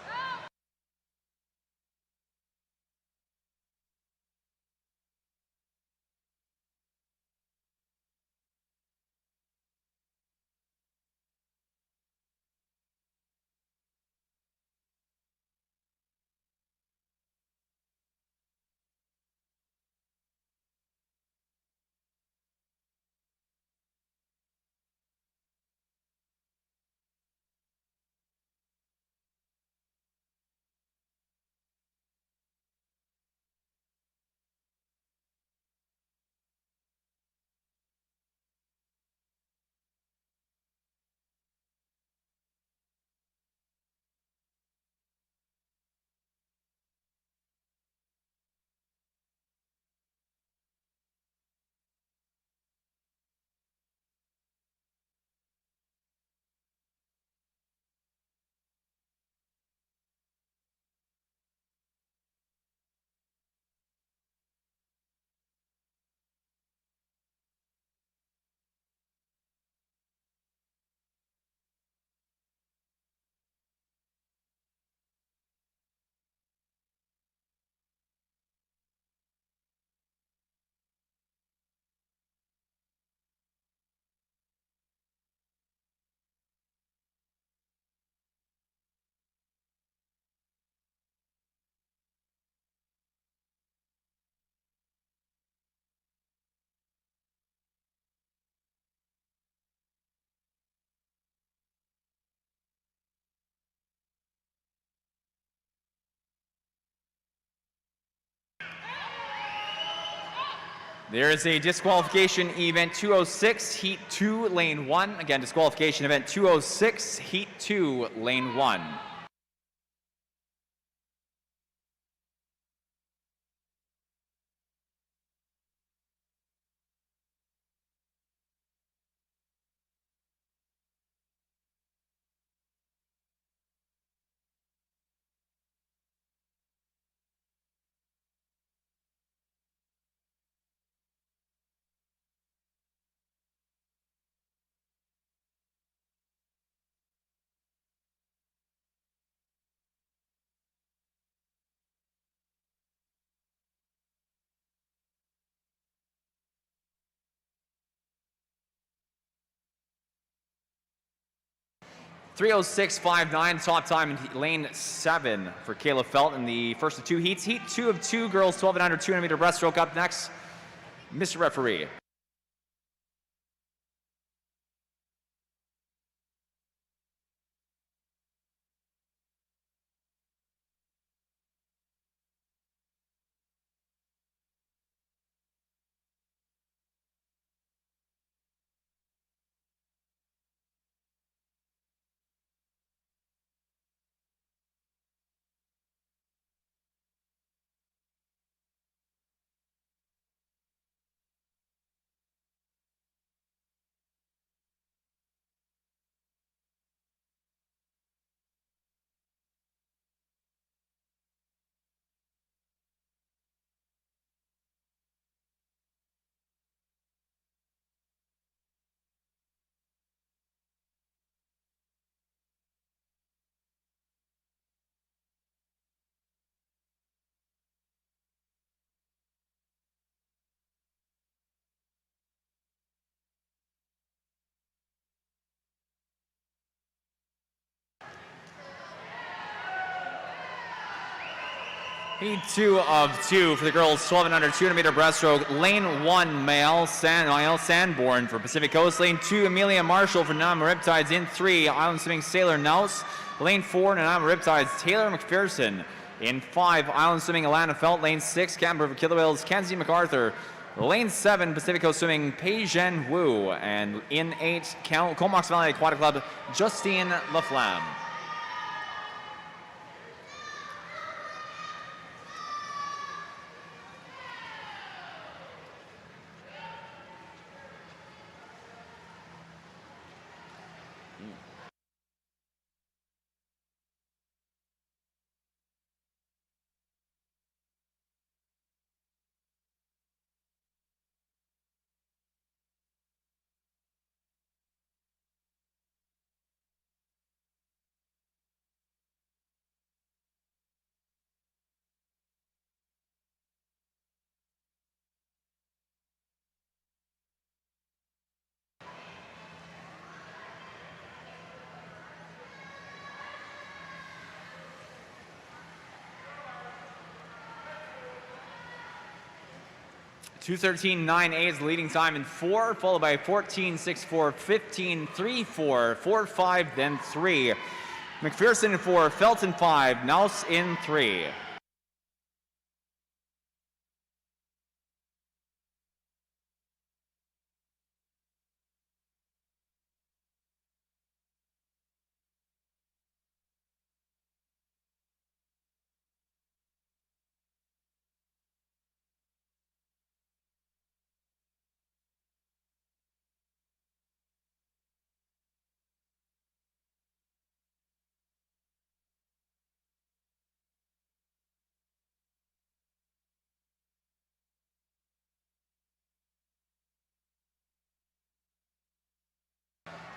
There is a disqualification event 206, heat 2, lane 1. Again, disqualification event 206, heat 2, lane 1. .306.59, top time in lane 7 for Kayla Felt in the first of 2 heats. Heat 2 of 2, girls 12 and under 200 meter breaststroke up next. Mr. Referee. Heat 2 of 2 for the girls 12 and under 200 meter breaststroke. Lane 1, Mael Sanborn for Pacific Coast. Lane 2, Amelia Marshall for Nanaimo Riptides. In 3, Island Swimming Sailor Naus. Lane 4, Nanaimo Riptides, Taylor McPherson. In 5, Island Swimming Alana Felt. Lane 6, Canberra for Killer Whales, Kenzie MacArthur. Lane 7, Pacific Coast Swimming, Pei Zhen Wu. And in 8, Comox Valley Aquatic Club, Justine Laflamme. 2:13.98 is the leading time in 4, followed by 14.64, 15.34, 4.5, then 3. McPherson in 4, Felton 5, Naus in 3.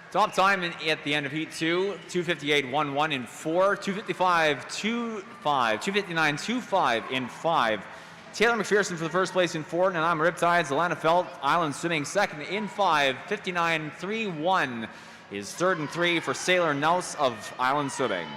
Top time at the end of Heat 2, 2:58.11 in 4, 2:55.25, 2:59.25 in 5. Taylor McPherson for the first place in 4, Nanaimo Riptides, Alana Felt, Island Swimming second in 5, 59.31 is third in 3 for Sailor Naus of Island Swimming.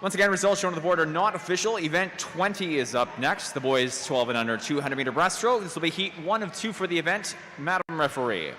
Once again, results shown on the board are not official. Event 20 is up next. The boys 12 and under 200 meter breaststroke. This will be heat 1 of 2 for the event. Madam Referee.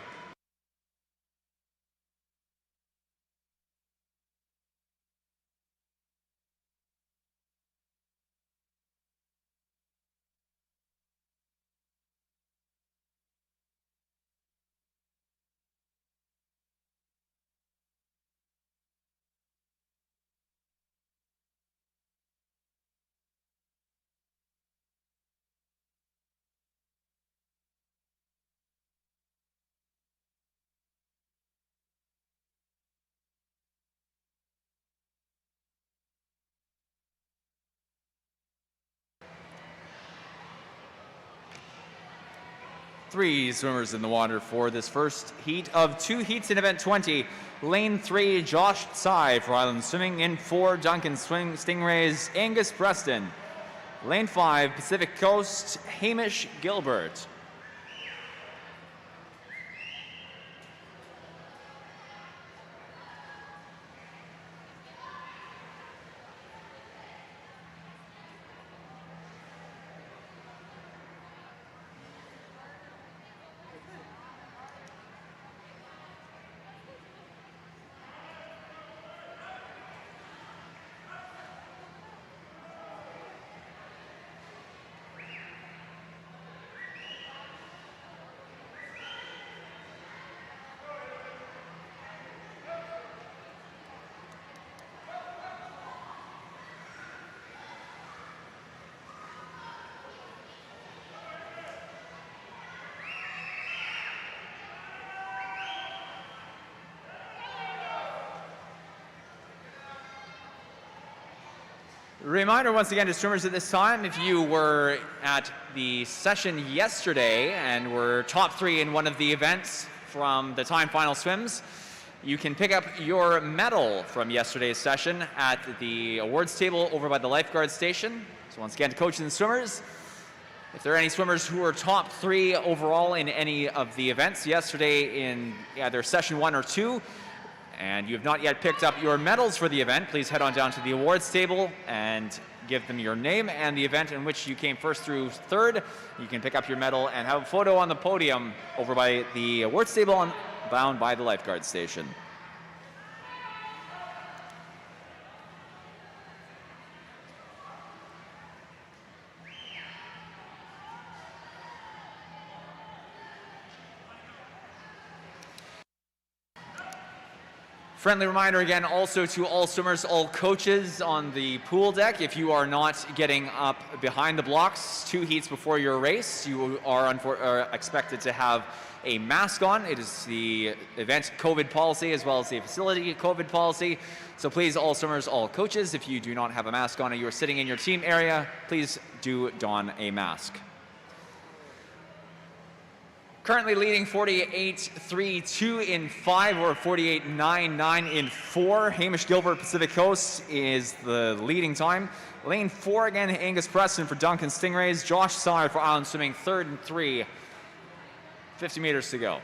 Three swimmers in the water for this first heat of 2 heats in event 20. Lane 3, Josh Tsai for Island Swimming. In 4, Duncan Stingrays, Angus Preston. Lane 5, Pacific Coast, Hamish Gilbert. Reminder once again to swimmers at this time, if you were at the session yesterday and were top 3 in one of the events from the time final swims, you can pick up your medal from yesterday's session at the awards table over by the lifeguard station. So once again, to coaches and swimmers, if there are any swimmers who are top 3 overall in any of the events yesterday in either session 1 or 2, and you have not yet picked up your medals for the event, please head on down to the awards table and give them your name and the event in which you came first through third. You can pick up your medal and have a photo on the podium over by the awards table bound by the lifeguard station. Friendly reminder again also to all swimmers, all coaches on the pool deck, if you are not getting up behind the blocks 2 heats before your race, you are expected to have a mask on. It is the event COVID policy as well as the facility COVID policy. So please, all swimmers, all coaches, if you do not have a mask on and you are sitting in your team area, please do don a mask. currently leading 48-3-2 in 5 or 48-9-9 in 4. Hamish Gilbert, Pacific Coast, is the leading time. Lane 4 again, Angus Preston for Duncan Stingrays. Josh Sawyer for Island Swimming, 3rd and 3. 50 meters to go.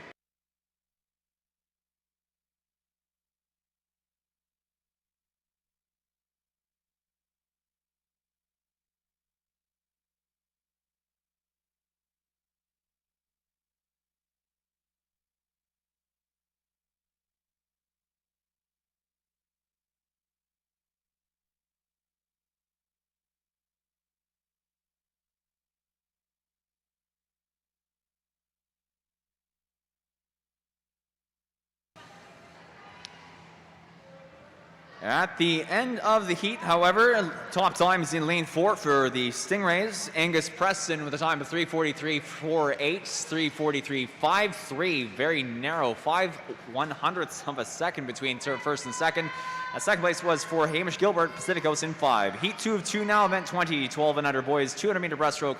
At the end of the heat, however, top times in lane 4 for the Stingrays. Angus Preston with a time of 3:43.48, 3:43.53. Very narrow, 5/100ths of a second between first and second. Second place was for Hamish Gilbert, Pacific Coast in 5. Heat 2 of 2 now, event 20, 12 and under boys, 200 meter breaststroke.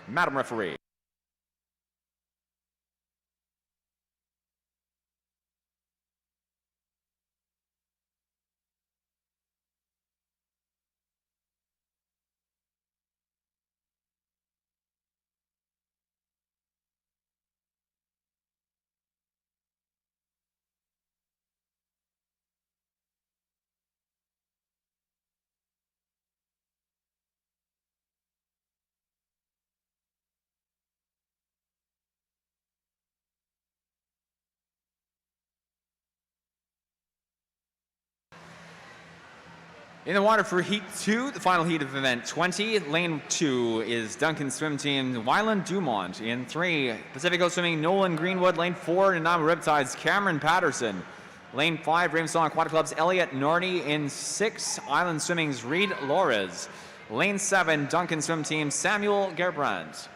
Madam referee. In the water for Heat 2, the final heat of event 20. Lane 2 is Duncan Swim Team, Wyland Dumont. In 3, Pacific Coast Swimming, Nolan Greenwood. Lane 4, Nanaimo Riptides, Cameron Patterson. Lane 5, Ravensong Aquatic Club's Elliot Nardi. In 6, Island Swimming's Reed Lores. Lane 7, Duncan Swim Team, Samuel Gerbrand.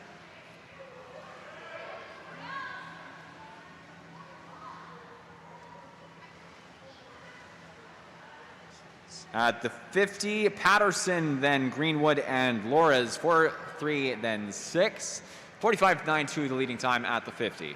At the 50, Patterson, then Greenwood and Lores, 4-3, then 6. 45.92 the leading time at the 50.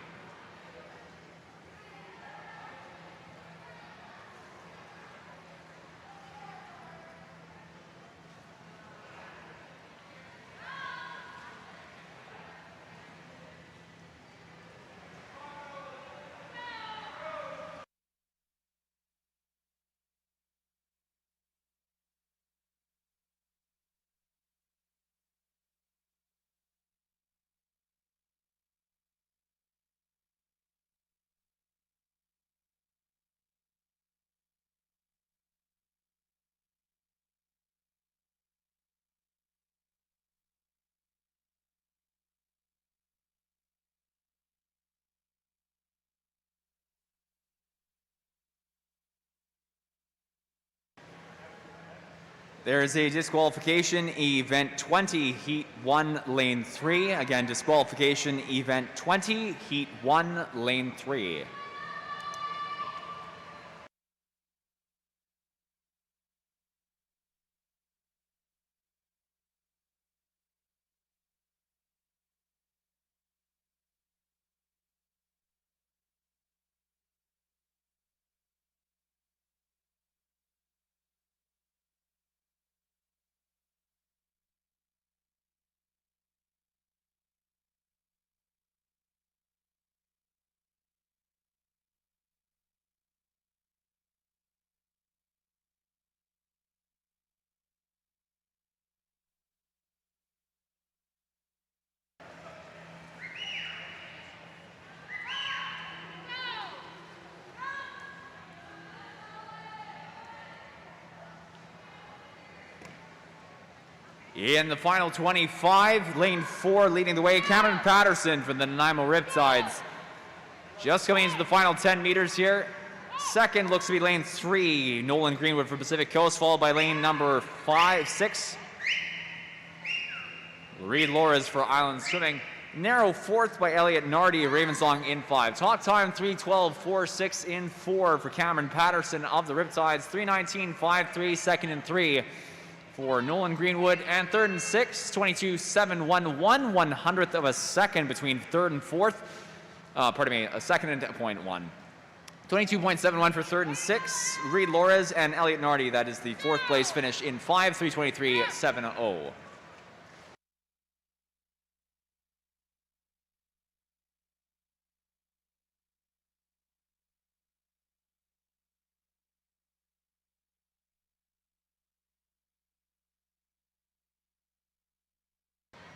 There is a disqualification, event 20, heat 1, lane 3. Again, disqualification, event 20, heat 1, lane 3. In the final 25, lane 4 leading the way, Cameron Patterson from the Nanaimo Riptides. Just coming into the final 10 meters here. Second looks to be lane 3, Nolan Greenwood for Pacific Coast, followed by lane number 6. Reed Lores for Island Swimming. Narrow fourth by Elliot Nardi, Ravensong in 5. Top time 3:12.46 in 4 for Cameron Patterson of the Riptides. 3:19.53, second and 3 for Nolan Greenwood, and third and 6, 22.711, 1/100th of a second between third and fourth. pardon me, a second and 0.1. 22.71 for third and 6. Reed Lores and Elliot Nardi, that is the fourth place finish in 5:3:23.70.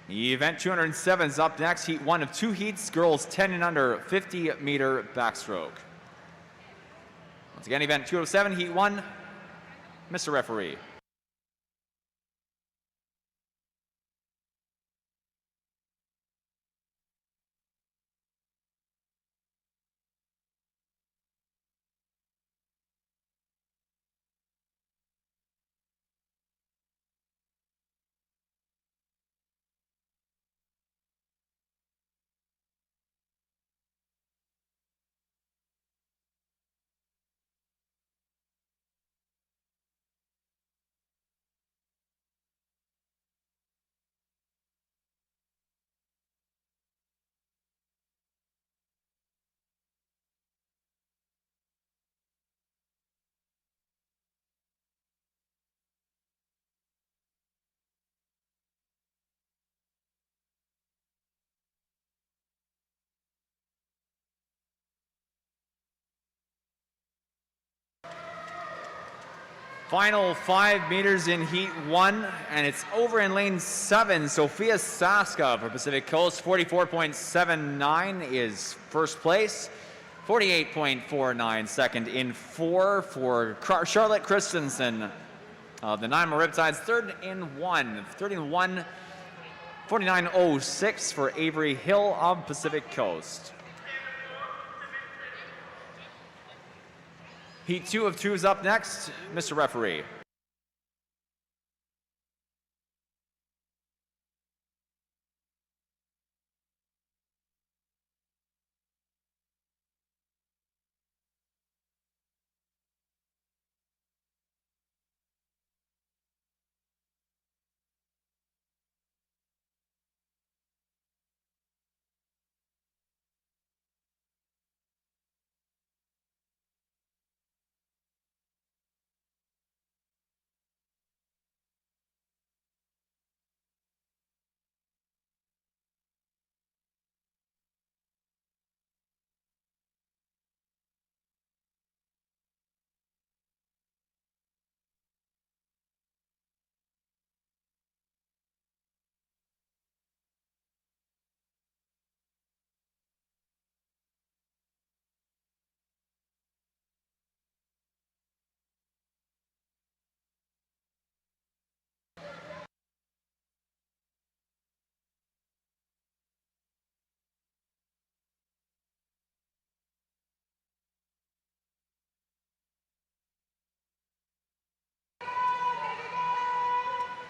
Event 207 is up next. Heat 1 of 2 heats. Girls 10 and under, 50 meter backstroke. Once again, event 207, heat 1. Mr. Referee. Final 5 meters in heat 1, and it's over in lane 7. Sophia Saska for Pacific Coast, 44.79 is first place. 48.49 second in 4 for Charlotte Christensen of the Nanaimo Riptides, third in 1. 49.06 for Avery Hill of Pacific Coast. Heat 2 of 2 is up next. Mr. Referee.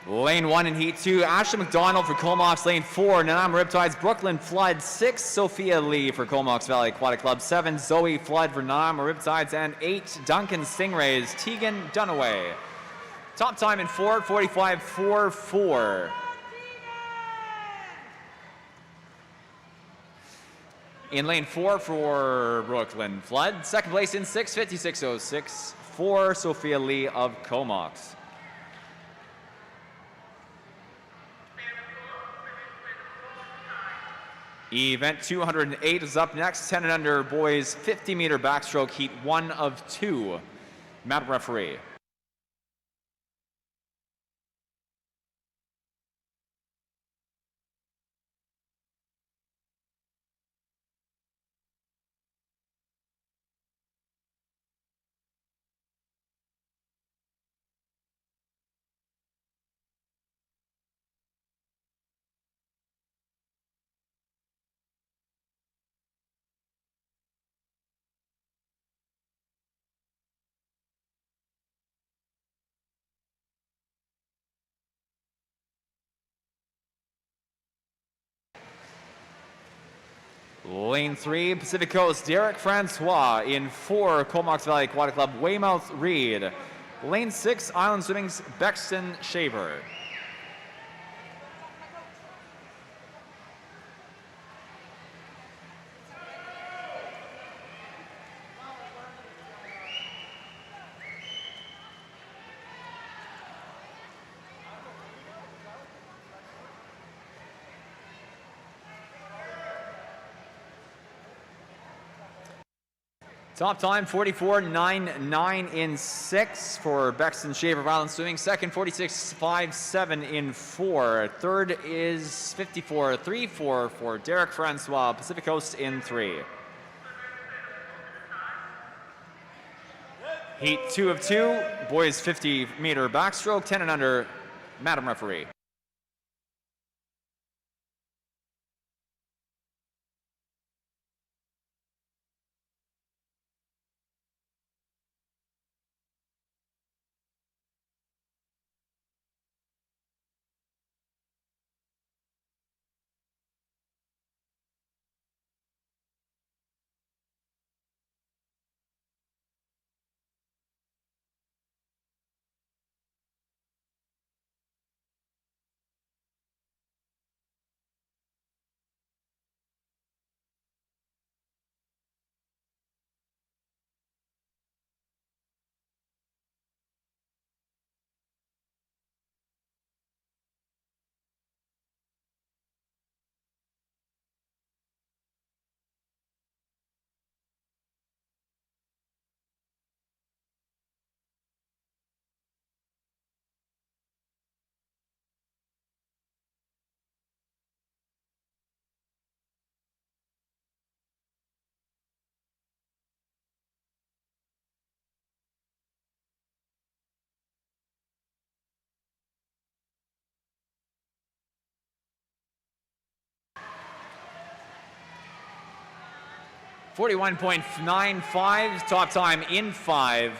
Lane 1 in Heat 2, Ashley McDonald for Comox. Lane 4, Nanaimo Riptides, Brooklyn Flood. 6, Sophia Lee for Comox Valley Aquatic Club. 7, Zoe Flood for Nanaimo Riptides. And 8, Duncan Stingrays, Tegan Dunaway. Top time in 4, 45.44. In lane 4 for Brooklyn Flood. Second place in 6, 56.06 for Sophia Lee of Comox. Event 208 is up next. 10 and under boys 50 meter backstroke, heat 1 of 2. Madam Referee. Lane 3, Pacific Coast, Derek Francois. In 4, Comox Valley Aquatic Club, Weymouth Reed. Lane 6, Island Swimming's Bexton Shaver. Top time 44.99 in 6 for Bexton Shaver of Island Swimming. Second 46.57 in 4. Third is 54.34 for Derek Francois, Pacific Coast in 3. Heat 2 of 2, boys 50 meter backstroke, 10 and under, Madam Referee. .95, top time in 5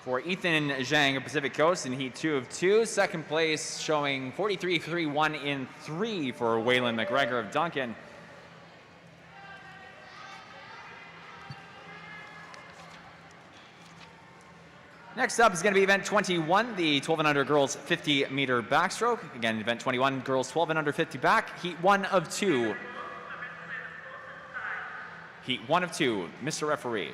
for Ethan Zhang of Pacific Coast in Heat 2 of 2. Second place showing 43.31 in 3 for Waylon McGregor of Duncan. Next up is going to be event 21, the 12 and under girls 50 meter backstroke. Again, event 21, girls 12 and under 50 back, Heat 1 of 2. Heat 1 of 2, Mr. Referee.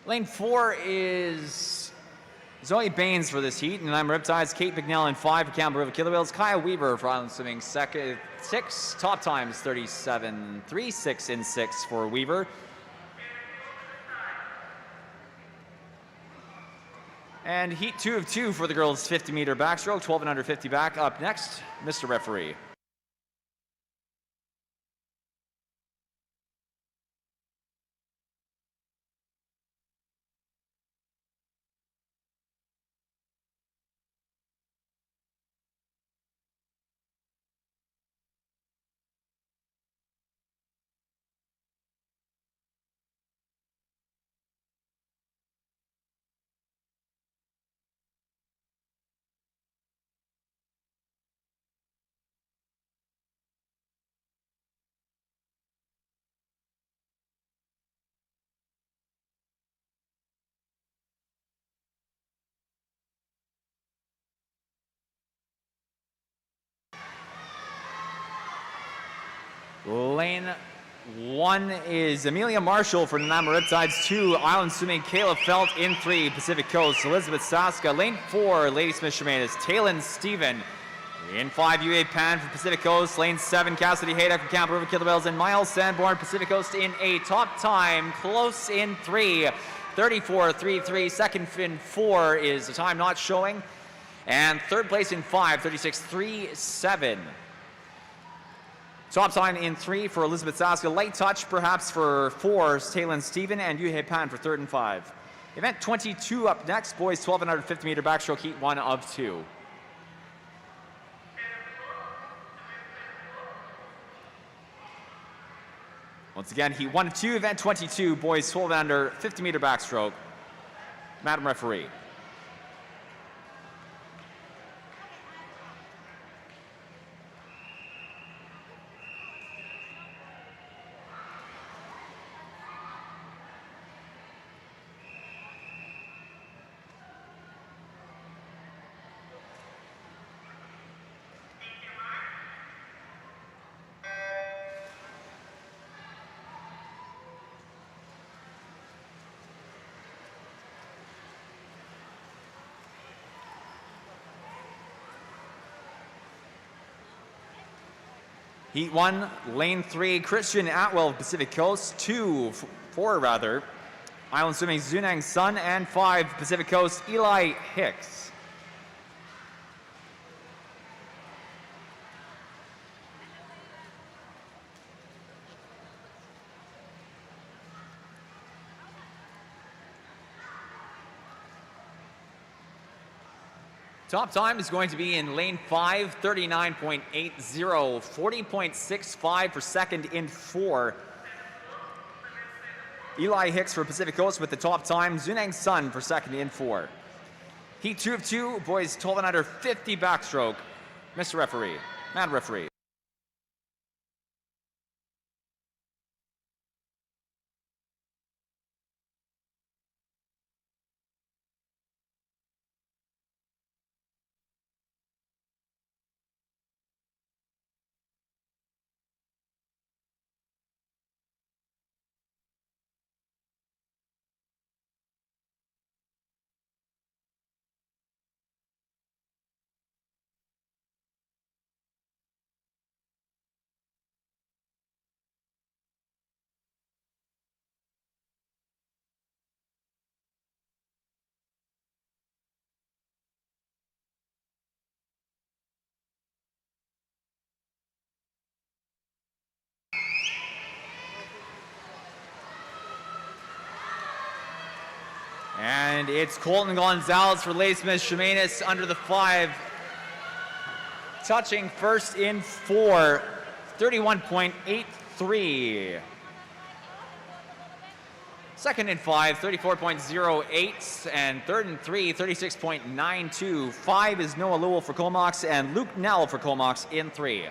Lane 4 is Zoe Baines for this heat, and I'm Riptides, Kate McNell in 5 for Campbell River Killer Whales, Kaya Weaver for Island Swimming 6, top times 37.36 in 6 for Weaver. And Heat 2 of 2 for the girls 50 meter backstroke, 12 and under 50 back. Up next, Mr. Referee. Lane 1 is Amelia Marshall for the Nanaimo Riptides. 2, Island Swimming, Kayla Felt in 3, Pacific Coast, Elizabeth Saska. Lane 4, Lady Smith Shemanis, Taylon Stephen. In 5, UA Pan for Pacific Coast. Lane 7, Cassidy Haydock from Camp River Killer Whales, and Miles Sanborn, Pacific Coast in 8. Top time, close in 3, 34.33. Second in 4 is the time not showing. And third place in 5, 36.37. Top time in 3 for Elizabeth Saska. Light touch perhaps for 4, Taylin Stephen and Yuhei Pan for 3rd and 5. Event 22 up next, boys 1250 meter backstroke, heat 1 of 2. Once again, heat 1 of 2, event 22, boys 12 and under, 50 meter backstroke. Madam Referee. Heat 1, lane 3, Christian Atwell of Pacific Coast. 4 rather, Island Swimming, Zunang Sun. And 5, Pacific Coast, Eli Hicks. Top time is going to be in lane 5, 39.80, 40.65 per second in 4. Eli Hicks for Pacific Coast with the top time, Zunang Sun for second in 4. Heat 2 of 2, boys 12 and under, 50 backstroke. Mr. Referee, Madam Referee. And it's Colton Gonzalez for Lacemas Jimenez under the 5. Touching first in 4, 31.83. Second in 5, 34.08. And third and 3, 36.92. 5 is Noah Lowell for Comox and Luke Nell for Comox in 3.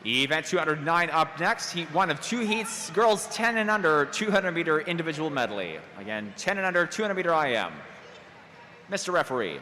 Event 209 up next, heat 1 of 2 heats, girls 10 and under, 200 meter individual medley. Again, 10 and under, 200 meter IM. Mr. Referee.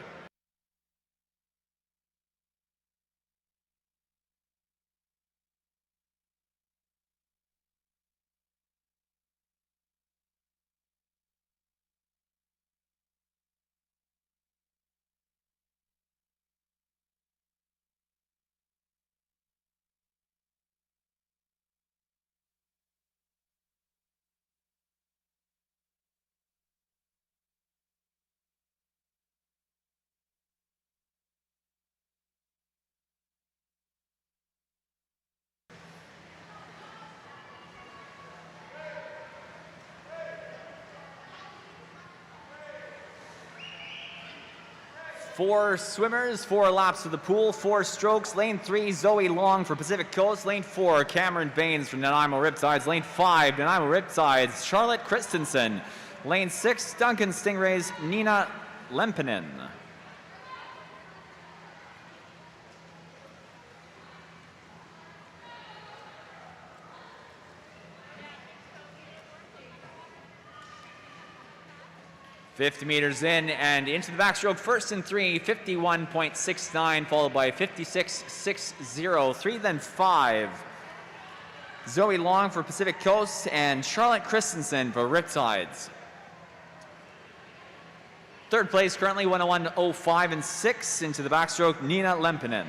Four swimmers, 4 laps of the pool, 4 strokes. Lane 3, Zoe Long for Pacific Coast. Lane 4, Cameron Baines from Nanaimo Riptides. Lane 5, Nanaimo Riptides, Charlotte Christensen. Lane 6, Duncan Stingrays, Nina Lempinen. $50 meters in and into the backstroke, first and 3, 51.69, followed by 56.60, 3 then 5. Zoe Long for Pacific Coast and Charlotte Christensen for Riptides. Third place currently 101.05 and 6 into the backstroke, Nina Lempinen.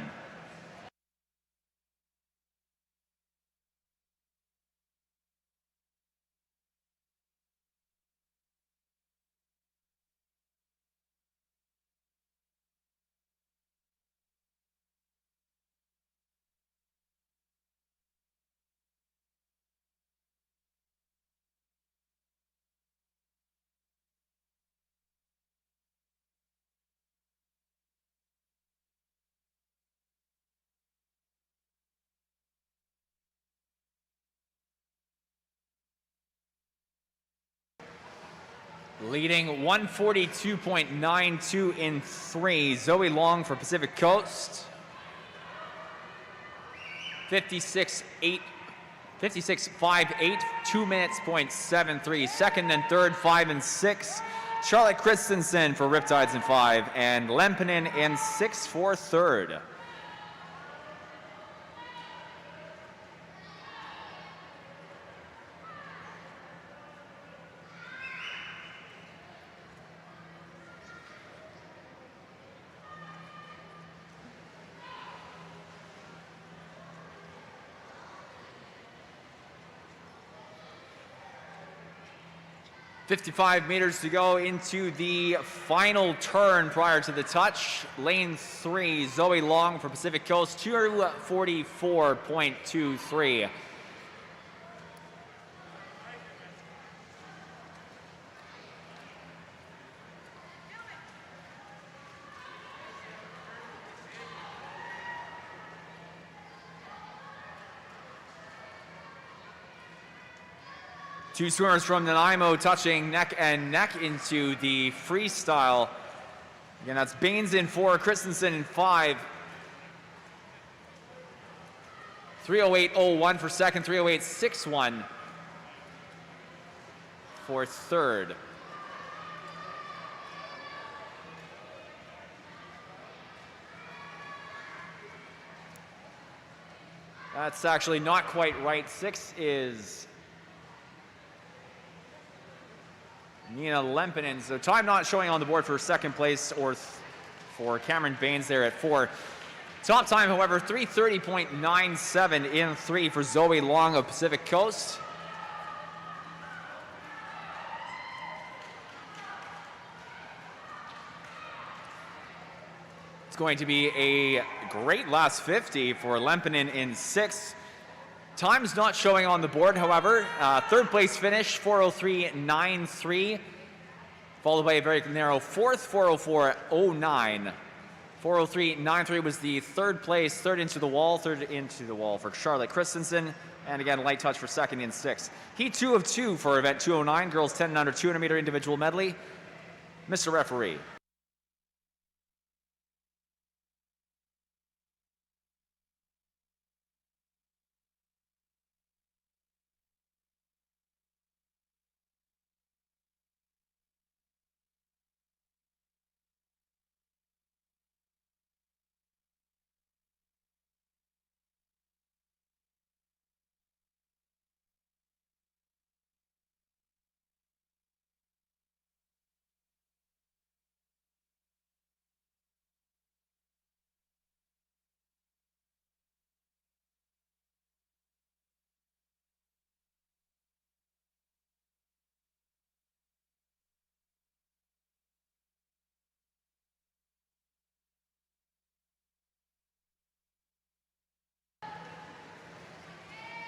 Leading 142.92 in 3. Zoe Long for Pacific Coast. 56.58, 2 minutes, .73. Second and third, 5 and 6. Charlotte Christensen for Riptides in 5, and Lempinen in 6 for third. .55 meters to go into the final turn prior to the touch. Lane 3, Zoe Long for Pacific Coast, 244.23. Two swimmers from Nanaimo touching neck and neck into the freestyle. Again, that's Baines in 4, Christensen in 5. 308.01 for second, 308.61 for third. That's actually not quite right. 6 is Nina Lempinen. So time not showing on the board for second place or for Cameron Baines there at 4. Top time, however, 3:30.97 in 3 for Zoe Long of Pacific Coast. It's going to be a great last 50 for Lempinen in 6. Time's not showing on the board, however. Third place finish, 4:03.93, followed by a very narrow fourth, 4:04.09. 4:03.93 was the third place, third into the wall for Charlotte Christensen, and again, light touch for second in 6. Heat 2 of 2 for event 209, girls 10 and under 200 meter individual medley. Mr. Referee.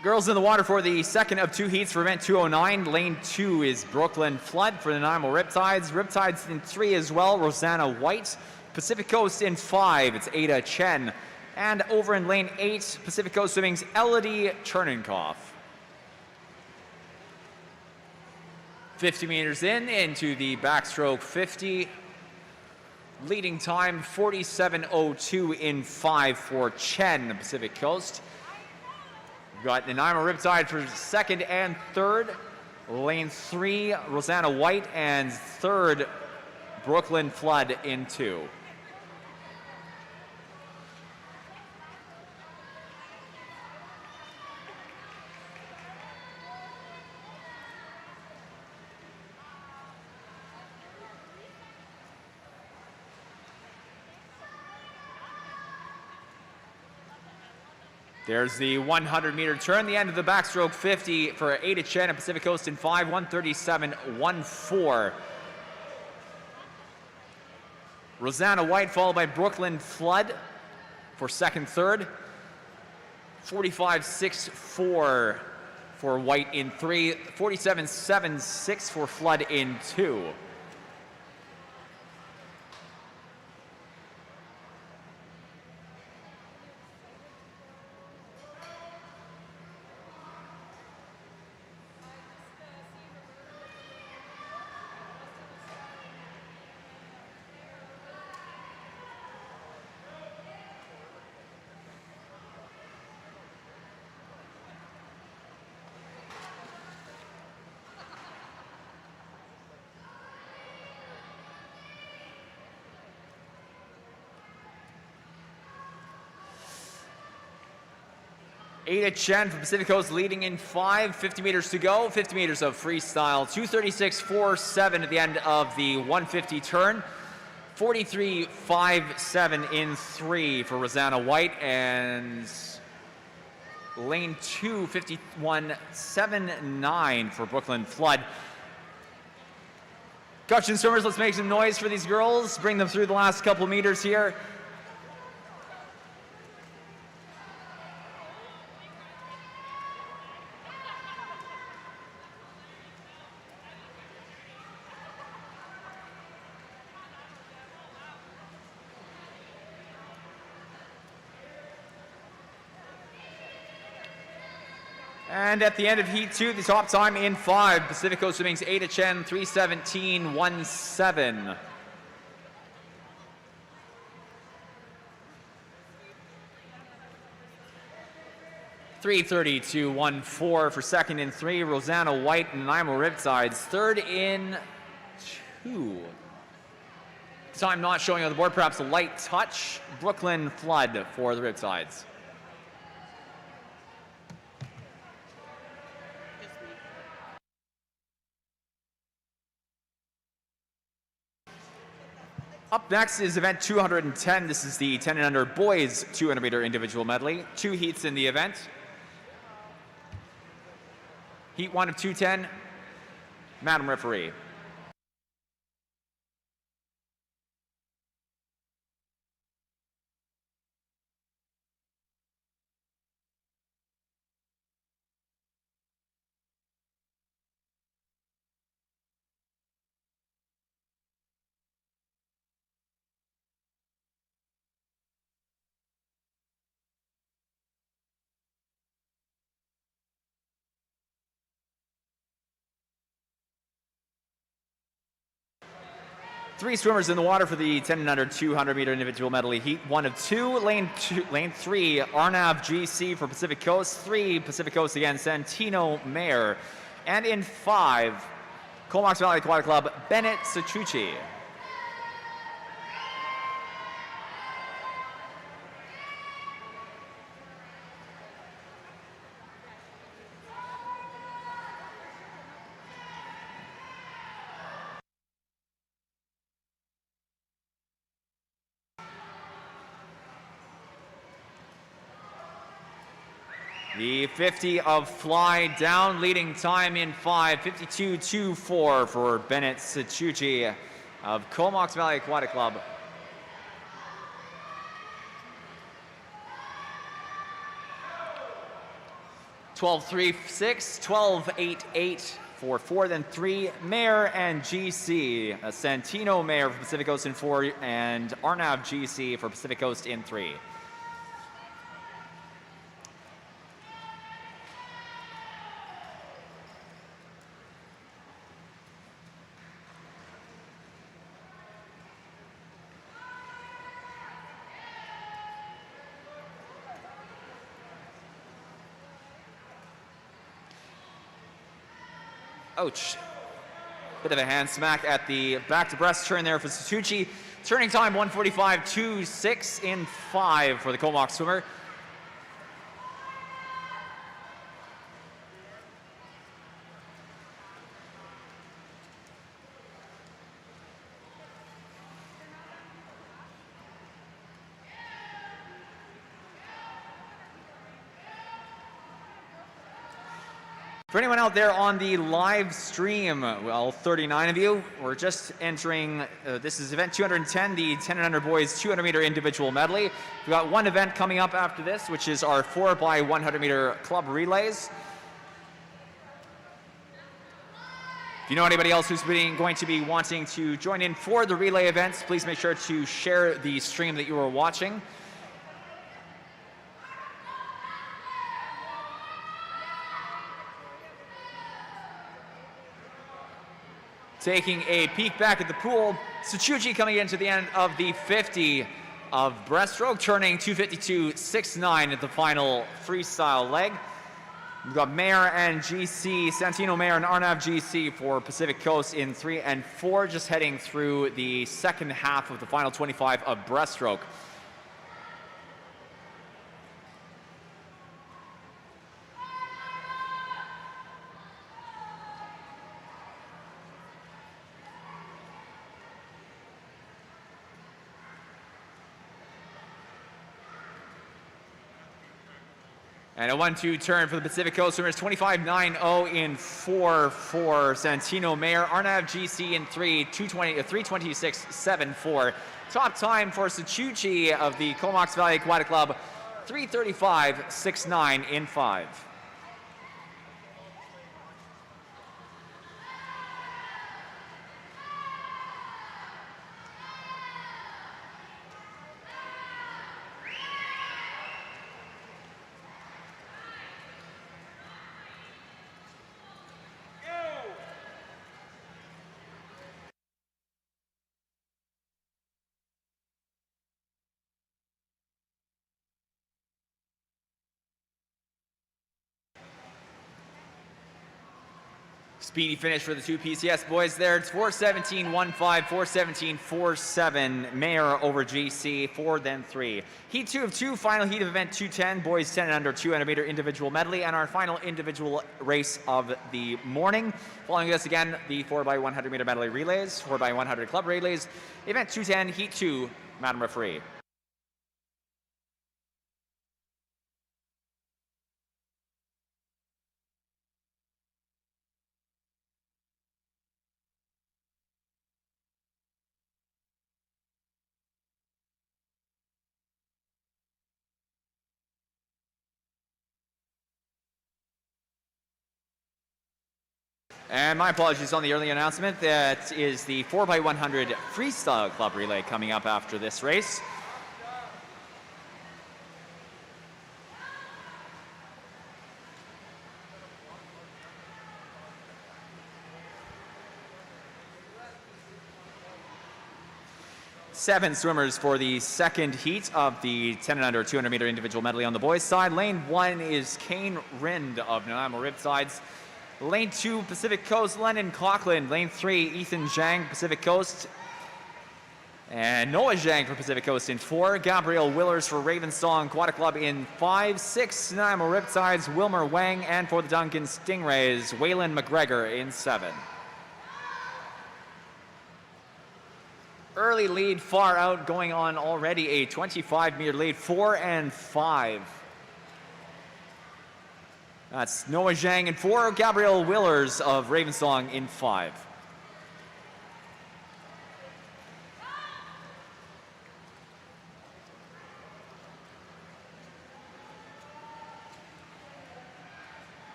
Girls in the water for the second of 2 heats for event 209. Lane 2 is Brooklyn Flood for the Nanaimo Riptides. Riptides in 3 as well, Rosanna White. Pacific Coast in 5, it's Ada Chen. And over in lane 8, Pacific Coast Swimming's Elodie Chernenkoff. 50 meters into the backstroke 50. Leading time 47:02 in 5 for Chen, Pacific Coast. We've got Nanaimo Riptide for second and third. Lane 3, Rosanna White, and third, Brooklyn Flood in 2. There's the 100-meter turn, the end of the backstroke 50 for Ada Chen at Pacific Coast in 5, 1:37.14. Rosanna White followed by Brooklyn Flood for second, third. 45.64 for White in 3, 47.76 for Flood in 2. Ada Chen from Pacific Coast leading in 5, 50 meters to go, 50 meters of freestyle, 2:36.47 at the end of the 150 turn, 43.57 in 3 for Rosanna White, and lane 2, 51.79 for Brooklyn Flood. Gushin swimmers, let's make some noise for these girls, bring them through the last couple meters here. And at the end of Heat 2, the top time in 5, Pacific Coast Swimming's Ada Chen, 3:17.17. $3:32.14 for second in 3, Rosanna White and Naimo Riptides, third in 2. Time not showing on the board, perhaps a light touch. Brooklyn Flood for the Riptides. Up next is event 210. This is the 10 and under boys 200 meter individual medley. 2 heats in the event. Heat 1 of 210. Madam Referee. Three swimmers in the water for the 10 and under 200 meter individual medley heat. 1 of 2, lane 3, Arnav GC for Pacific Coast. 3, Pacific Coast again, Santino Mayer. And in 5, Comox Valley Aquatic Club, Bennett Sachuchi. The 50 of fly down, leading time in 5, 52.24 for Bennett Sachuchi of Comox Valley Aquatic Club. $12.36, $12.88 for 4, then 3, Mayer and GC. Santino Mayer for Pacific Coast in 4, and Arnav GC for Pacific Coast in 3. Ouch. Bit of a hand smack at the back to breast turn there for Sachuchi. Turning time 1:45.26 in 5 for the Comox swimmer. For anyone out there on the live stream, well, 39 of you, we're just entering, this is event 210, the 10 and under boys 200 meter individual medley. We've got one event coming up after this, which is our 4x100 meter club relays. If you know anybody else who's going to be wanting to join in for the relay events, please make sure to share the stream that you are watching. Taking a peek back at the pool, Sachuchi coming into the end of the 50 of breaststroke, turning 2:52.69 at the final freestyle leg. We've got Mayer and GC, Santino Mayer and Arnav GC for Pacific Coast in 3 and 4, just heading through the second half of the final 25 of breaststroke. And a 1-2 turn for the Pacific Coast swimmers, 25.90 in 4 for Santino Mayer. Arnav GC in 3, 326.74. Top time for Sachuchi of the Comox Valley Aquatic Club, 335.69 in 5. Speedy finish for the two PCS boys there. It's 4:17.15, 4:17.47. Mayer over GC, 4 then 3. Heat 2 of 2, final heat of event 210. Boys 10 and under 200 meter individual medley, and our final individual race of the morning. Following this again, the 4x100 meter medley relays, 4x100 club relays. Event 210, heat 2, Madam Referee. And my apologies on the early announcement. That is the 4x100 Freestyle Club Relay coming up after this race. Seven swimmers for the second heat of the 10 and under 200 meter individual medley on the boys' side. Lane 1 is Kane Rind of Nanaimo Riptides. Lane 2, Pacific Coast, Lennon Coughlin. Lane 3, Ethan Zhang, Pacific Coast. And Noah Zhang for Pacific Coast in 4. Gabriel Willers for Ravensong Aquatic Club in 5. 6, Nanaimo Riptides, Wilmer Wang. And for the Duncan Stingrays, Waylon McGregor in 7. Early lead far out, going on already a 25-meter lead, 4 and 5. That's Noah Zhang in 4, Gabriel Willers of Ravensong in 5.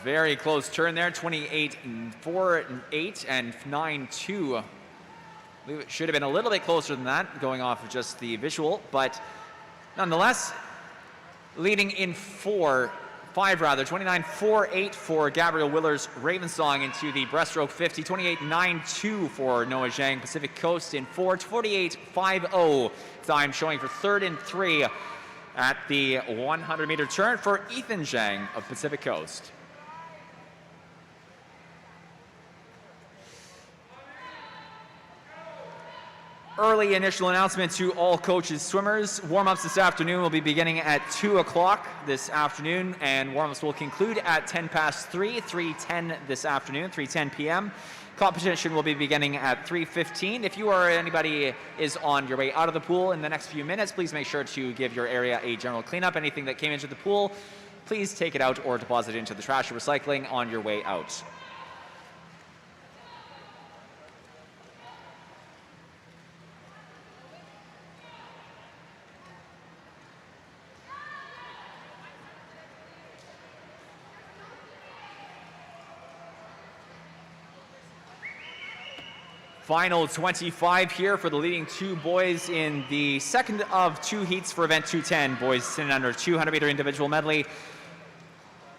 Very close turn there, 28.4.8 and 9.2. It should have been a little bit closer than that, going off of just the visual, but nonetheless, leading in 5 rather, 29.4.8 for Gabriel Willers Ravensong into the breaststroke 50, 28.9.2 for Noah Zhang Pacific Coast in 4, 48.50 time showing for 3rd and 3 at the 100-meter turn for Ethan Zhang of Pacific Coast. Early initial announcement to all coaches, swimmers. Warm-ups this afternoon will be beginning at 2 o'clock this afternoon, and warm-ups will conclude at 3 3:10 this afternoon, 3:10 p.m. Competition will be beginning at 3:15. If you or anybody is on your way out of the pool in the next few minutes, please make sure to give your area a general cleanup. Anything that came into the pool, please take it out or deposit it into the trash or recycling on your way out. Final 25 here for the leading two boys in the second of 2 heats for event 210. Boys sitting under 200-meter individual medley.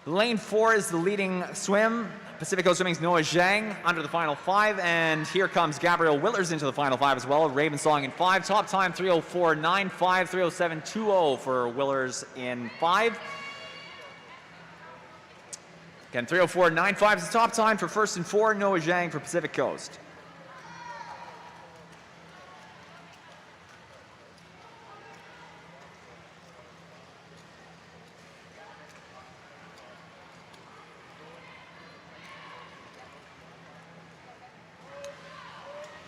Lane 4 is the leading swim. Pacific Coast Swimming's Noah Zhang under the final 5, and here comes Gabriel Willers into the final 5 as well. Ravensong in 5. Top time 3:04.95, 3:07.20 for Willers in 5. Again, 3:04.95 is the top time for 1st and 4. Noah Zhang for Pacific Coast.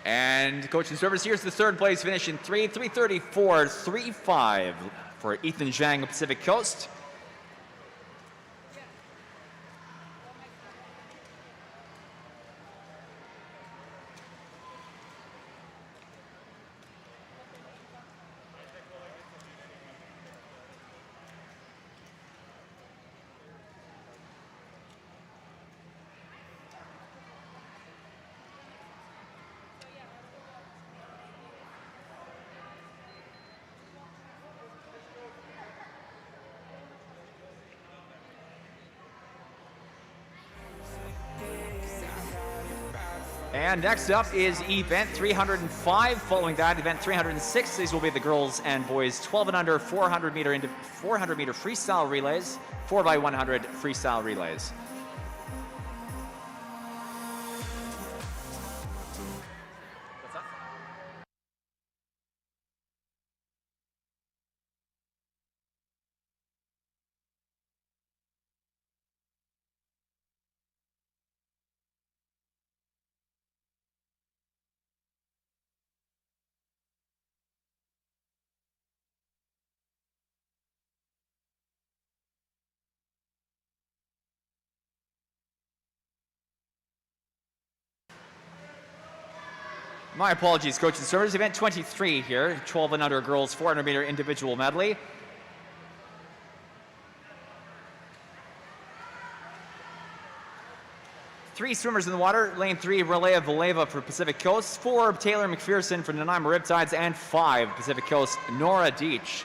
And coach and servers, here's the third place finish in 3:34.35 for Ethan Zhang of Pacific Coast. And next up is event 305. Following that, event 306. These will be the girls and boys 12 and under 400 meter freestyle relays, 4x100 freestyle relays. My apologies, coaches and servers. Event 23 here, 12 and under girls 400 meter individual medley. Three swimmers in the water. Lane 3, Relaya Valeva for Pacific Coast. 4, Taylor McPherson for Nanaimo Riptides. And 5, Pacific Coast, Nora Deach.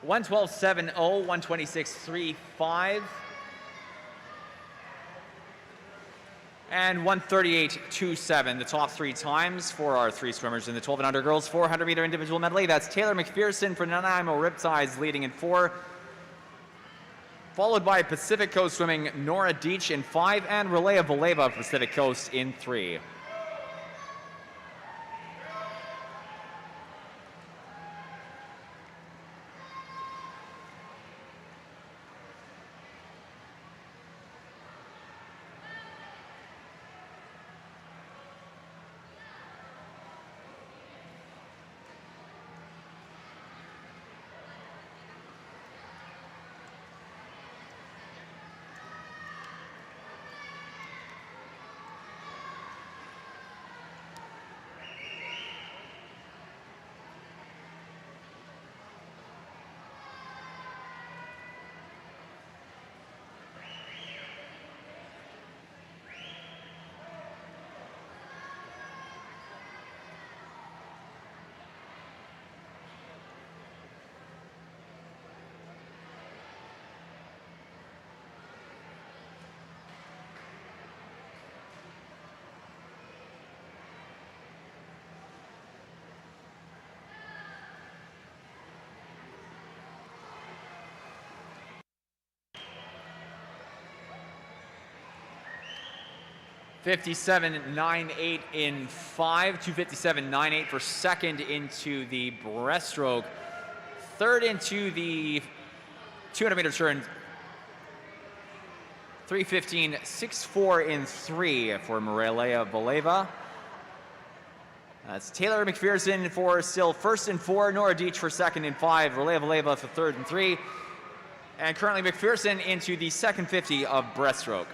(1:12.70), 1:26.35, and 1:38.27. The top 3 times for our 3 swimmers in the 12 and under girls 400 meter individual medley. That's Taylor McPherson for Nanaimo Riptides leading in 4, followed by Pacific Coast Swimming Nora Deach in 5, and Relaya Valeva of Pacific Coast in 3. (57.98 in 5, 2:57.98 for second into the breaststroke. Third into the 200 meter turn, 3:15.64 in 3 for Relaya Valeva. That's Taylor McPherson for still first in 4, Nora Deach for second in 5, Relaya Valeva for third in 3, and currently McPherson into the second 50 of breaststroke.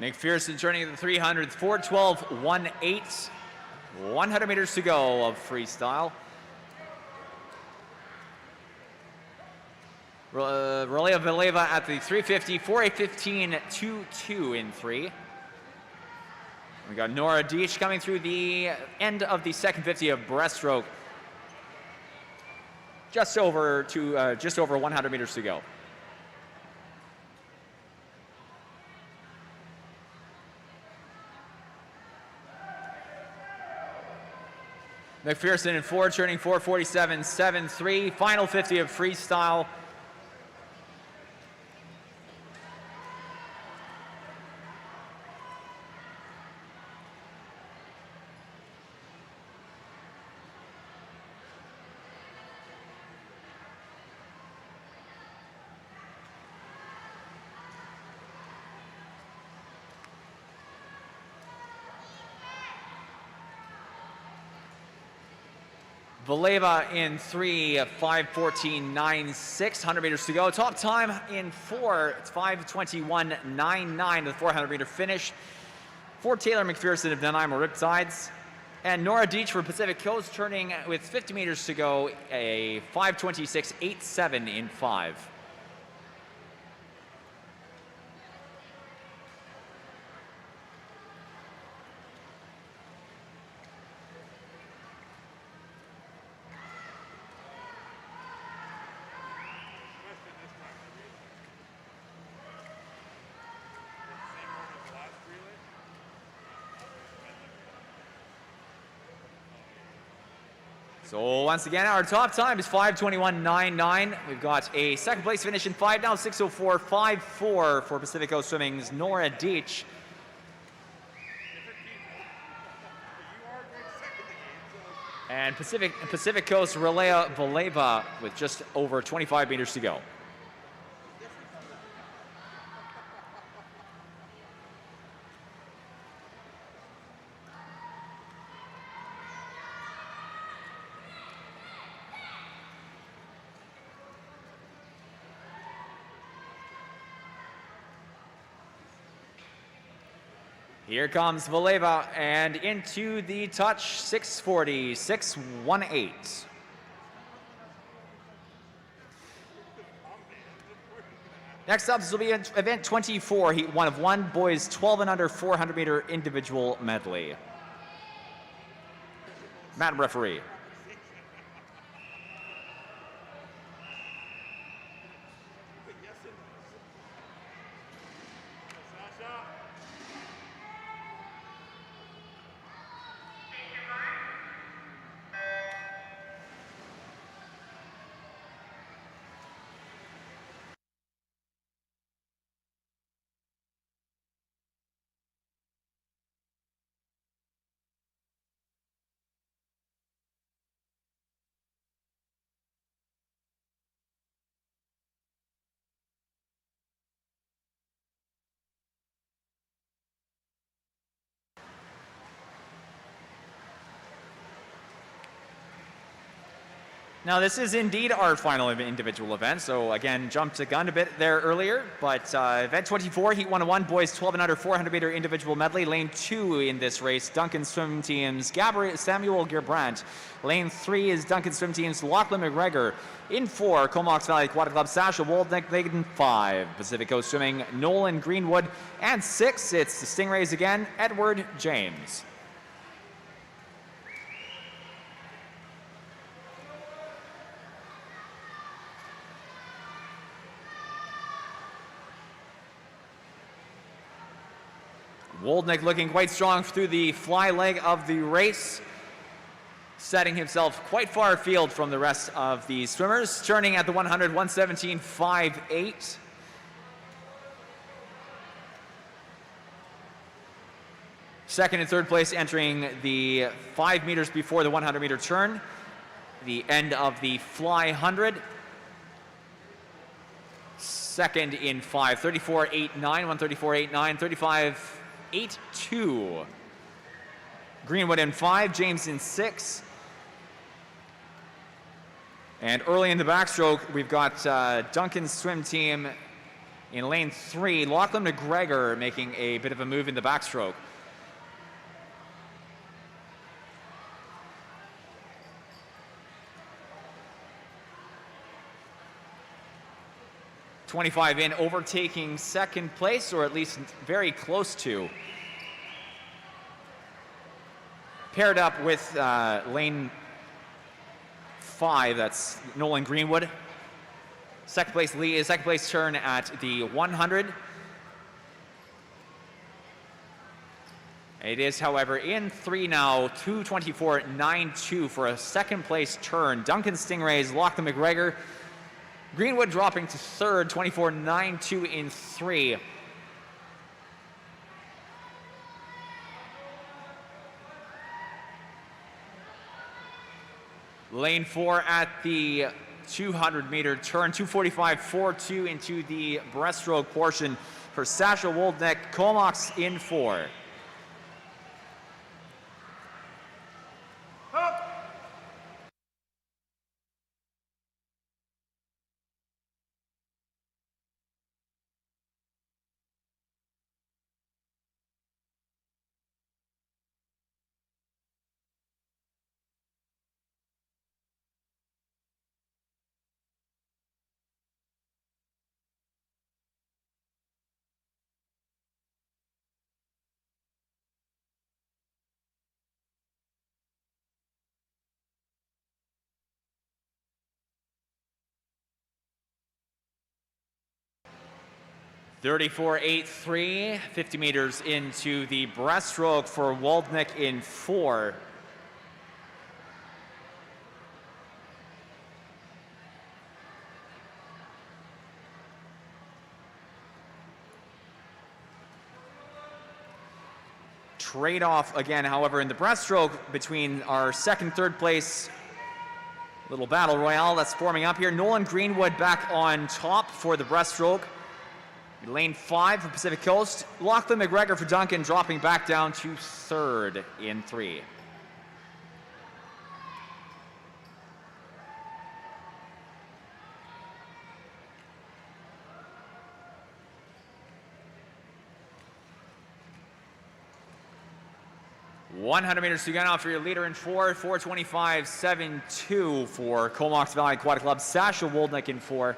McPherson turning to the 300, 4:12.18. 100 meters to go of freestyle. Relaya Valeva at the 350, 4:15.22 in 3. We got Nora Deach coming through the end of the second 50 of breaststroke. Just over 100 meters to go. McPherson in 4, turning 4:47.73. Final 50 of freestyle. Valeva in 3, 5:14.96, 100 meters to go. Top time in 4, it's 5:21.99 to the 400 meter finish. For Taylor McPherson of Nanaimo Riptides. And Nora Deach for Pacific Coast turning with 50 meters to go, a 5:26.87 in 5. So once again, our top time is 5:21.99. We've got a second place finish in 5 now, 6:04.54 for Pacific Coast Swimming's Nora Deach. And Pacific Coast Relaya Valeva with just over 25 meters to go. Here comes Valeva and into the touch, 6:40, 6:18. Next up, this will be event 24, heat 1 of 1, boys 12 and under 400 meter individual medley. Madam Referee. Now, this is indeed our final individual event, so again, jumped the gun a bit there earlier, but event 24, heat 1 of 1, boys 12 and under 400 meter individual medley. Lane 2 in this race, Duncan Swim Team's Samuel Gerbrandt. Lane 3 is Duncan Swim Team's Lachlan McGregor. In 4, Comox Valley Aquatic Club, Sasha Woldnick. In 5, Pacific Coast Swimming, Nolan Greenwood. And 6, it's the Stingrays again, Edward James. Woldnick looking quite strong through the fly leg of the race, setting himself quite far afield from the rest of the swimmers, turning at the 100, 1:17.58. Second and third place entering the 5 meters before the 100 meter turn, the end of the fly 100. Second in 5, 34.89, 1:34.89, 35.82. Greenwood in 5, James in 6. And early in the backstroke, we've got Duncan's swim team In lane 3, Lachlan McGregor making a bit of a move in the backstroke. .25 in, overtaking second place, or at least very close to. Paired up with lane 5, that's Nolan Greenwood. Second place turn at the 100. It is, however, in 3 now, 2:24.92 for a second place turn. Duncan Stingrays, Lachlan McGregor. Greenwood dropping to third, 24.92 in 3. Lane 4 at the 200-meter turn, 2:45.42 into the breaststroke portion for Sasha Woldnick. Comox in 4. .34.83, 50 meters into the breaststroke for Woldnick in 4. Trade-off again, however, in the breaststroke between our second, third place little battle royale that's forming up here. Nolan Greenwood back on top for the breaststroke. Lane 5 for Pacific Coast. Lachlan McGregor for Duncan dropping back down to third in 3. .100 meters to go now for your leader in 4, 4:25.72 for Comox Valley Aquatic Club. Sasha Woldnick in 4.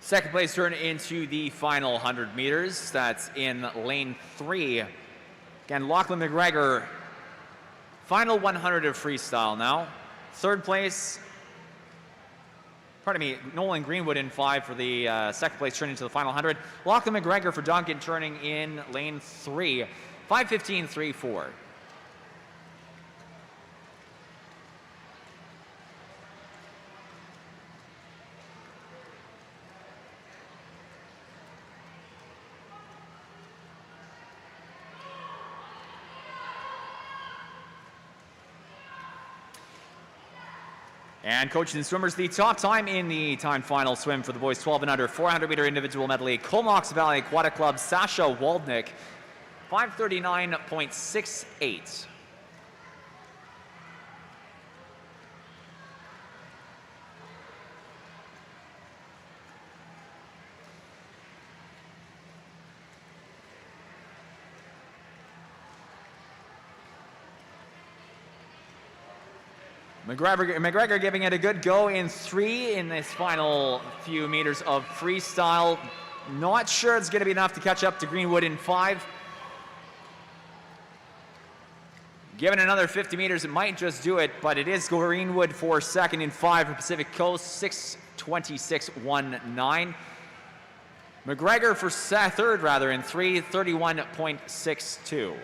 Second place turn into the final 100 meters. That's in lane 3. Again, Lachlan McGregor, final 100 of freestyle now. Third place, Nolan Greenwood in 5 for the second place turn into the final 100. Lachlan McGregor for Duncan turning in lane 3, 5:15.34. And coaches and swimmers, the top time in the time final swim for the boys 12 and under, 400-meter individual medley, Comox Valley Aquatic Club, Sasha Woldnick, 5:39.68. McGregor giving it a good go in 3 in this final few meters of freestyle. Not sure it's going to be enough to catch up to Greenwood in 5. Given another 50 meters, it might just do it, but it is Greenwood for second in 5 for Pacific Coast, 6:26.19. McGregor for third in 3, 31.62.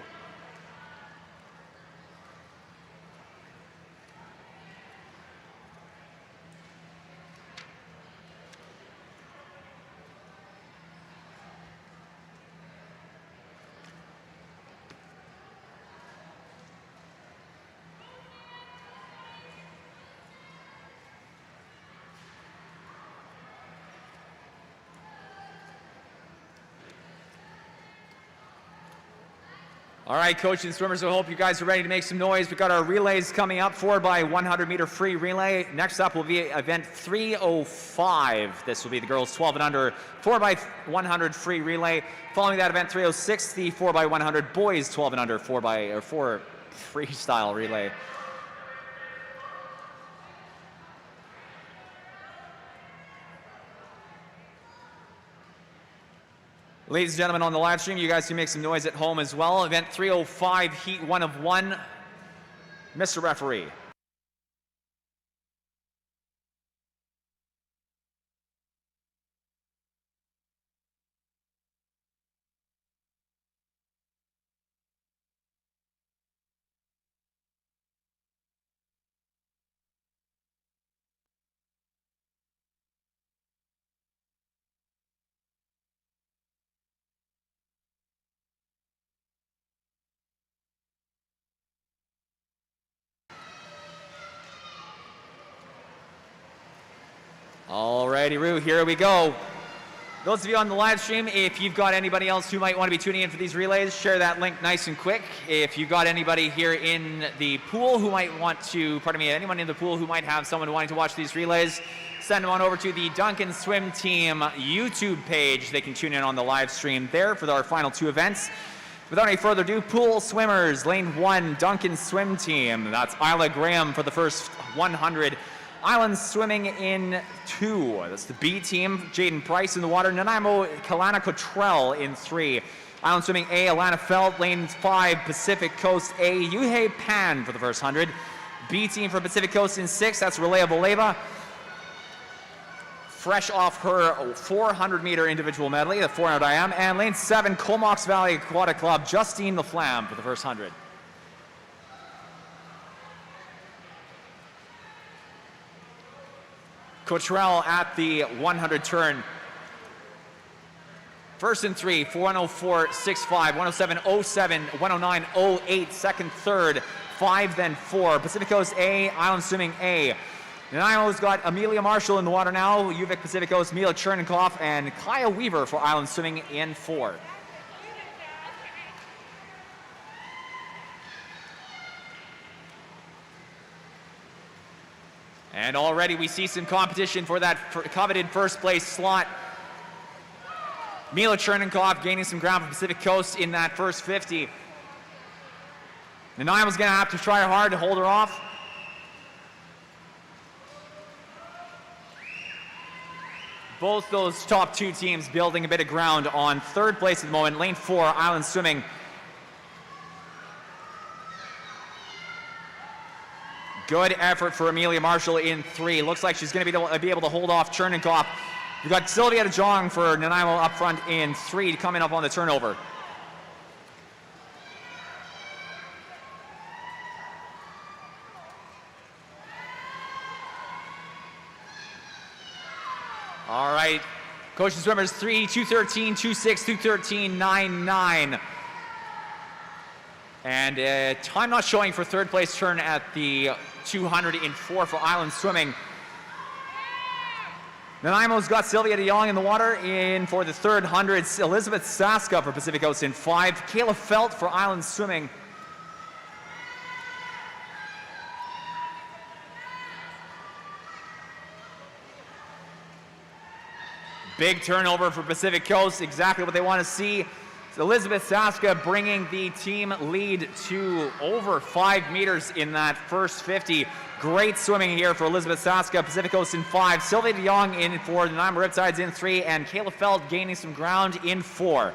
All right, coach and swimmers, I hope you guys are ready to make some noise. We've got our relays coming up, 4x100 meter free relay. Next up will be event 305. This will be the girls 12 and under 4x100 free relay. Following that, event 306, the 4x100 boys 12 and under 4 freestyle relay. Ladies and gentlemen on the live stream, you guys can make some noise at home as well. Event 305, heat 1 of 1. Mr. Referee. Alrighty, Roo, here we go. Those of you on the live stream, if you've got anybody else who might want to be tuning in for these relays, share that link nice and quick. If you've got anybody here in the pool who might want to, anyone in the pool who might have someone wanting to watch these relays, send them on over to the Duncan Swim Team YouTube page. They can tune in on the live stream there for our final 2 events. Without any further ado, pool swimmers, lane 1, Duncan Swim Team. That's Isla Graham for the first 100. Island swimming in 2. That's the B team. Jaden Price in the water. Nanaimo Kalana Cottrell in 3. Island swimming A, Alana Feld. Lane 5, Pacific Coast A, Yuhei Pan for the first 100. B team for Pacific Coast in 6. That's Relea Boleva. Fresh off her 400 meter individual medley, the 400 IM. And lane 7, Comox Valley Aquatic Club, Justine LaFlamme for the first 100. Cottrell at the 100 turn. First and 3, 104.65, 107.07, 109.08, second, third, 5, then 4. Pacific Coast A, Island Swimming A. Nanaimo's got Amelia Marshall in the water now, UVic Pacific Coast, Mila Chernikoff, and Kaya Weaver for Island Swimming in 4. And already we see some competition for that coveted first place slot. Mila Chernikoff gaining some ground for Pacific Coast in that first 50. Nanaimo's gonna have to try hard to hold her off. Both those top 2 teams building a bit of ground on third place at the moment. Lane 4, Island Swimming. Good effort for Amelia Marshall in 3. Looks like she's going to be able to hold off Chernikoff. We've got Sylvia DeJong for Nanaimo up front in 3 coming up on the turnover. All right, coach and swimmers 3, 213, 26, 213, 99. And time not showing for third place turn at the 200 in 4 for Island Swimming. Nanaimo's got Sylvia DeJong in the water in for the third 100. Elizabeth Saska for Pacific Coast in 5. Kayla Felt for Island Swimming. Big turnover for Pacific Coast, exactly what they want to see. Elizabeth Saska bringing the team lead to over 5 meters in that first 50. Great swimming here for Elizabeth Saska. Pacific Coast in 5. Sylvia DeJong in for the Nanaimo Riptides in 3. And Kayla Feld gaining some ground in 4.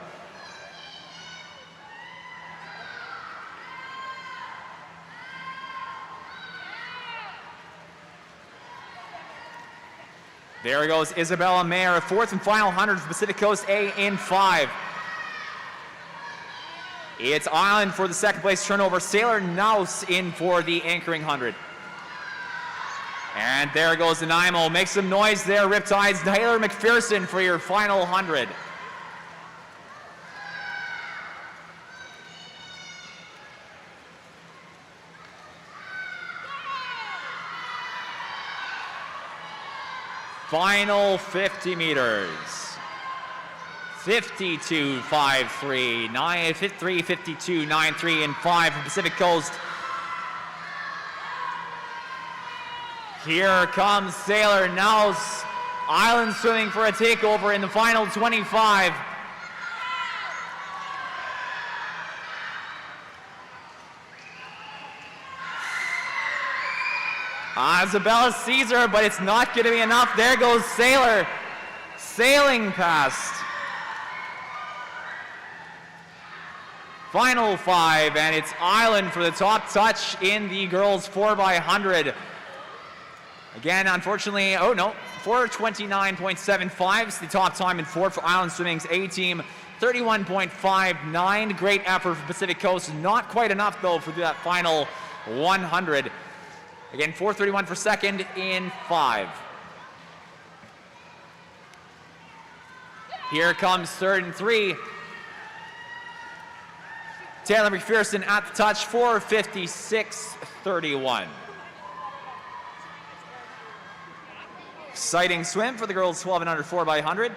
There goes Isabella Mayer, fourth and final 100 for Pacific Coast A in 5. It's Island for the second place turnover. Sailor Naus in for the anchoring 100. And there goes Nanaimo. Make some noise there, Riptides. Taylor McPherson for your final 100. Final 50 meters. 52.53, 52.93 and 5 from Pacific Coast. Here comes Sailor Nels. Island swimming for a takeover in the final 25. Isabella sees her, but it's not going to be enough. There goes Sailor, sailing past. Final 5, and it's Island for the top touch in the girls 4x100. Again, unfortunately, 4:29.75 is the top time in 4 for Island Swimming's A team. 31.59, great effort for Pacific Coast. Not quite enough, though, for that final 100. Again, 4:31 for second in 5. Here comes third and 3. Taylor McPherson at the touch, 4:56.31. Exciting swim for the girls 12 and under 4x100.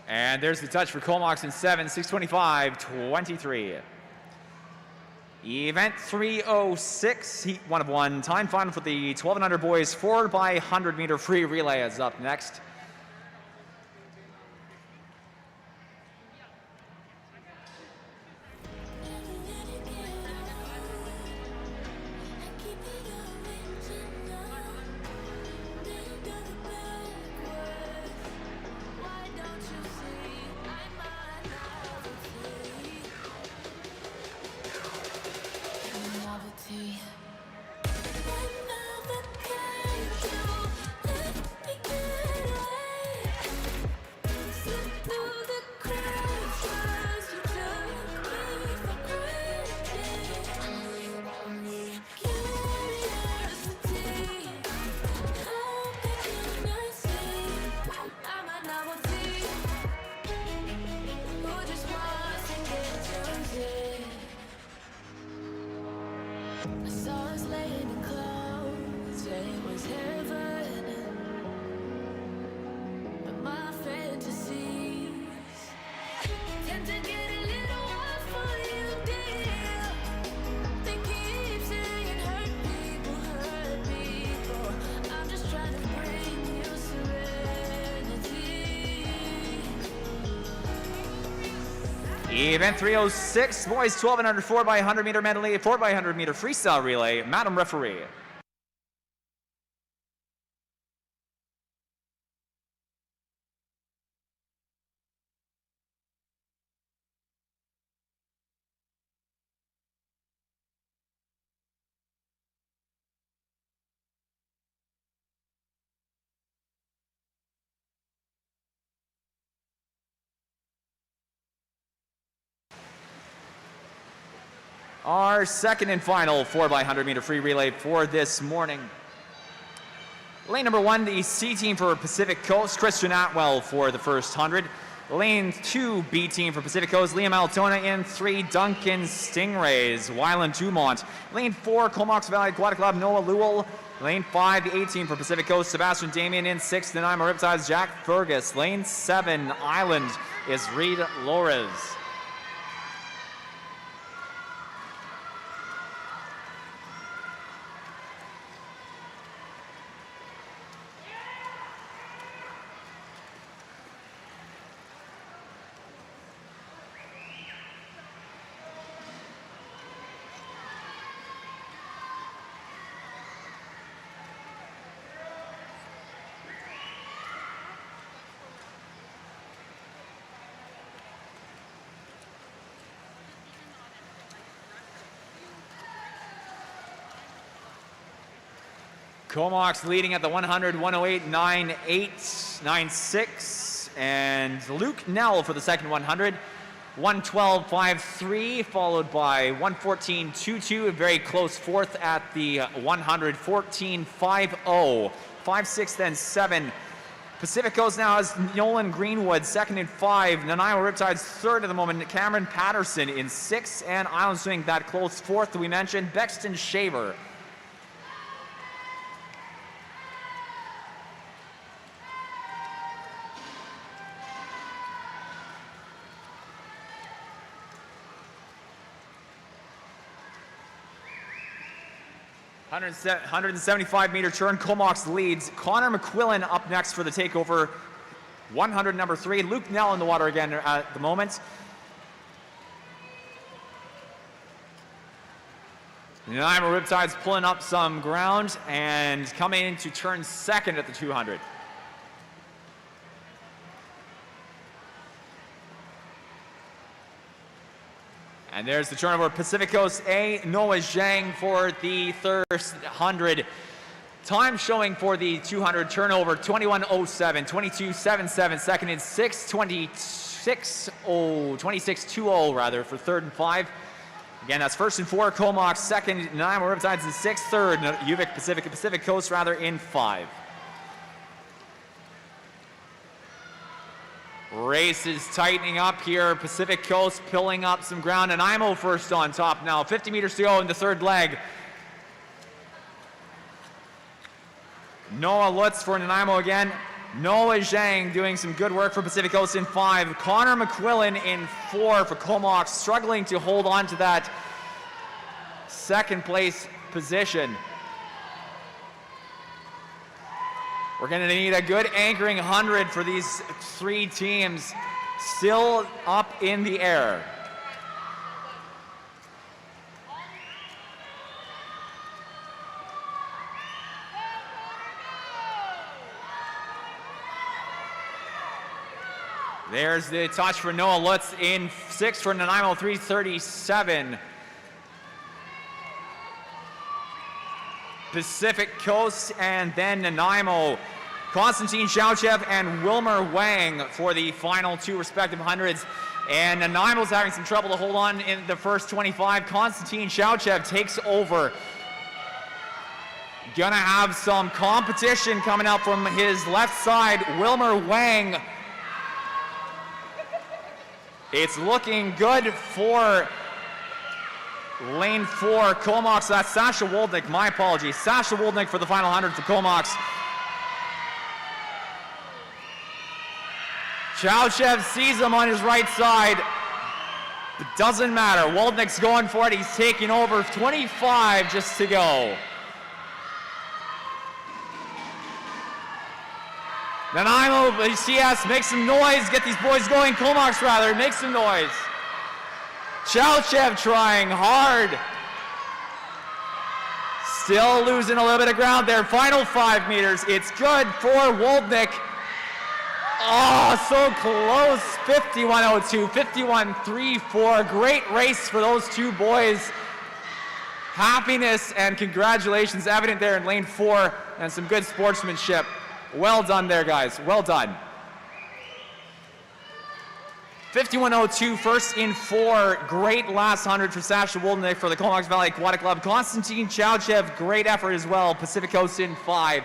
And there's the touch for Comox in 7, 6:25.23. Event 306, heat 1 of 1. Time final for the 12 and under boys 4x100 meter free relay is up next. Event 306, boys 12 and under 4x100 meter medley, 4x100 meter freestyle relay. Madam Referee. Our second and final 4x100 meter free relay for this morning. Lane number 1, the C team for Pacific Coast, Christian Atwell for the first 100. Lane 2, B team for Pacific Coast, Liam Altona. In 3, Duncan Stingrays, Wyland Dumont. Lane 4, Comox Valley Aquatic Club, Noah Lewell. Lane 5, the A team for Pacific Coast, Sebastian Damien. In 6, Nanaimo Riptides, Jack Fergus. Lane 7, Island is Reed Lores. Comox leading at the 100, 108.9896, and Luke Nell for the second 100, 112.53, followed by 114.22, a very close fourth at the 100, 14.50, 5, 6, then 7. Pacific Coast now has Nolan Greenwood second in 5, Nanaimo Riptides third at the moment, Cameron Patterson in 6, and Island Swing that close fourth that we mentioned, Bexton Shaver. 175 meter turn, Comox leads. Connor McQuillan up next for the takeover. 100 number 3, Luke Nell in the water again at the moment. Nanaimo Riptides pulling up some ground and coming into turn second at the 200. And there's the turnover. Pacific Coast A, Noah Zhang for the third 100. Time showing for the 200 turnover, 21:07, 22:77. Second in 6, 26:20 rather for third and 5. Again, that's first and 4, Comox. Second, Nanaimo Riptides in 6. Third, Yuvik Pacific Coast rather in 5. Race is tightening up here. Pacific Coast pulling up some ground. Nanaimo first on top now. 50 meters to go in the third leg. Noah Lutz for Nanaimo again. Noah Zhang doing some good work for Pacific Coast in 5. Connor McQuillan in 4 for Comox, struggling to hold on to that second place position. We're going to need a good anchoring 100 for these 3 teams, still up in the air. There's the touch for Noah Lutz in 6 for Nanaimo, 3:37. Pacific Coast and then Nanaimo. Konstantin Shauchev and Wilmer Wang for the final 2 respective hundreds. And Nanaimo's having some trouble to hold on in the first 25. Konstantin Shauchev takes over. Gonna have some competition coming out from his left side. Wilmer Wang. It's looking good for lane 4, Comox. That's Sasha Woldnick, my apologies. Sasha Woldnick for the final 100 for Comox. Chauchev sees him on his right side. It doesn't matter. Woldnick's going for it. He's taking over. 25 just to go. Nanaimo, CS, make some noise. Get these boys going. Comox rather, make some noise. Chauchev trying hard. Still losing a little bit of ground there. Final 5 meters. It's good for Woldnick. Oh, so close. 51:02, 51:34. Great race for those 2 boys. Happiness and congratulations evident there in lane 4, and some good sportsmanship. Well done there, guys. Well done. 51:02, first in 4. Great last 100 for Sasha Woldnick for the Comox Valley Aquatic Club. Konstantin Chauchev, great effort as well. Pacific Coast in 5.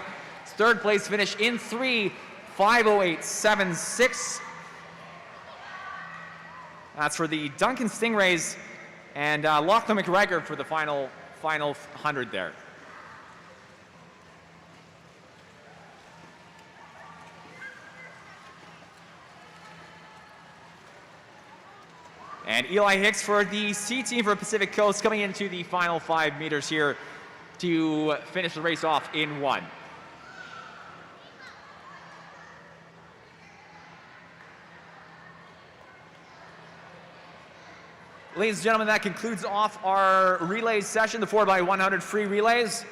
Third place finish in 3, 5:08.76. That's for the Duncan Stingrays and Lachlan McGregor for the final 100 there. And Eli Hicks for the C team for Pacific Coast coming into the final 5 meters here to finish the race off in 1. Ladies and gentlemen, that concludes off our relay session, the 4x100 free relays.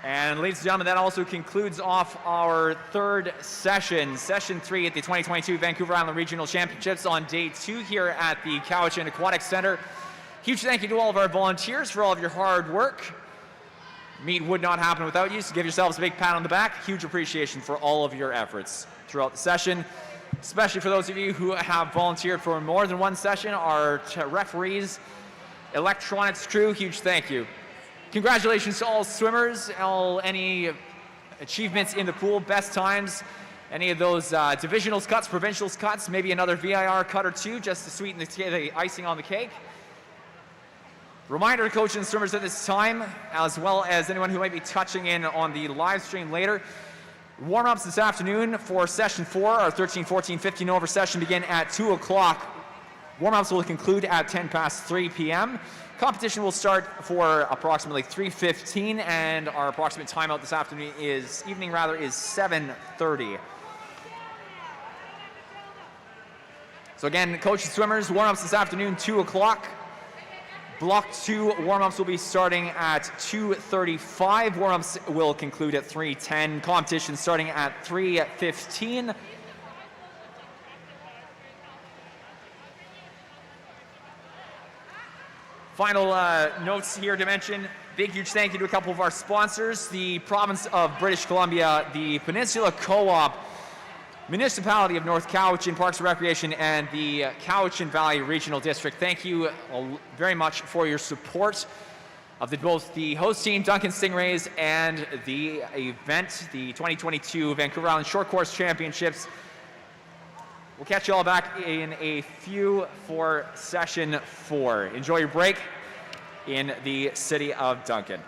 And ladies and gentlemen, that also concludes off our 3rd session, session 3 at the 2022 Vancouver Island Regional Championships on day 2 here at the Cowichan Aquatic Center. Huge thank you to all of our volunteers for all of your hard work. Meet would not happen without you, so give yourselves a big pat on the back. Huge appreciation for all of your efforts throughout the session, especially for those of you who have volunteered for more than one session, our referees, electronics crew, huge thank you. Congratulations to all swimmers, any achievements in the pool, best times, any of those divisionals cuts, provincials cuts, maybe another VIR cut or two just to sweeten the icing on the cake. Reminder to coaches and swimmers at this time, as well as anyone who might be touching in on the live stream later. Warm-ups this afternoon for session 4, our 13, 14, 15 over session begin at 2 o'clock. Warm-ups will conclude at 10 past 3 p.m. Competition will start for approximately 3:15, and our approximate timeout this afternoon is 7:30. So again, coaches, swimmers, warm-ups this afternoon, 2 o'clock. Block 2 warm-ups will be starting at 2:35. Warm-ups will conclude at 3:10. Competition starting at 3:15. Final notes here to mention, big huge thank you to a couple of our sponsors, the province of British Columbia, the Peninsula Co-op, Municipality of North Cowichan Parks and Recreation, and the Cowichan Valley Regional District. Thank you very much for your support of both the host team, Duncan Stingrays, and the event, the 2022 Vancouver Island Short Course Championships. We'll catch you all back in a few for session 4. Enjoy your break in the city of Duncan.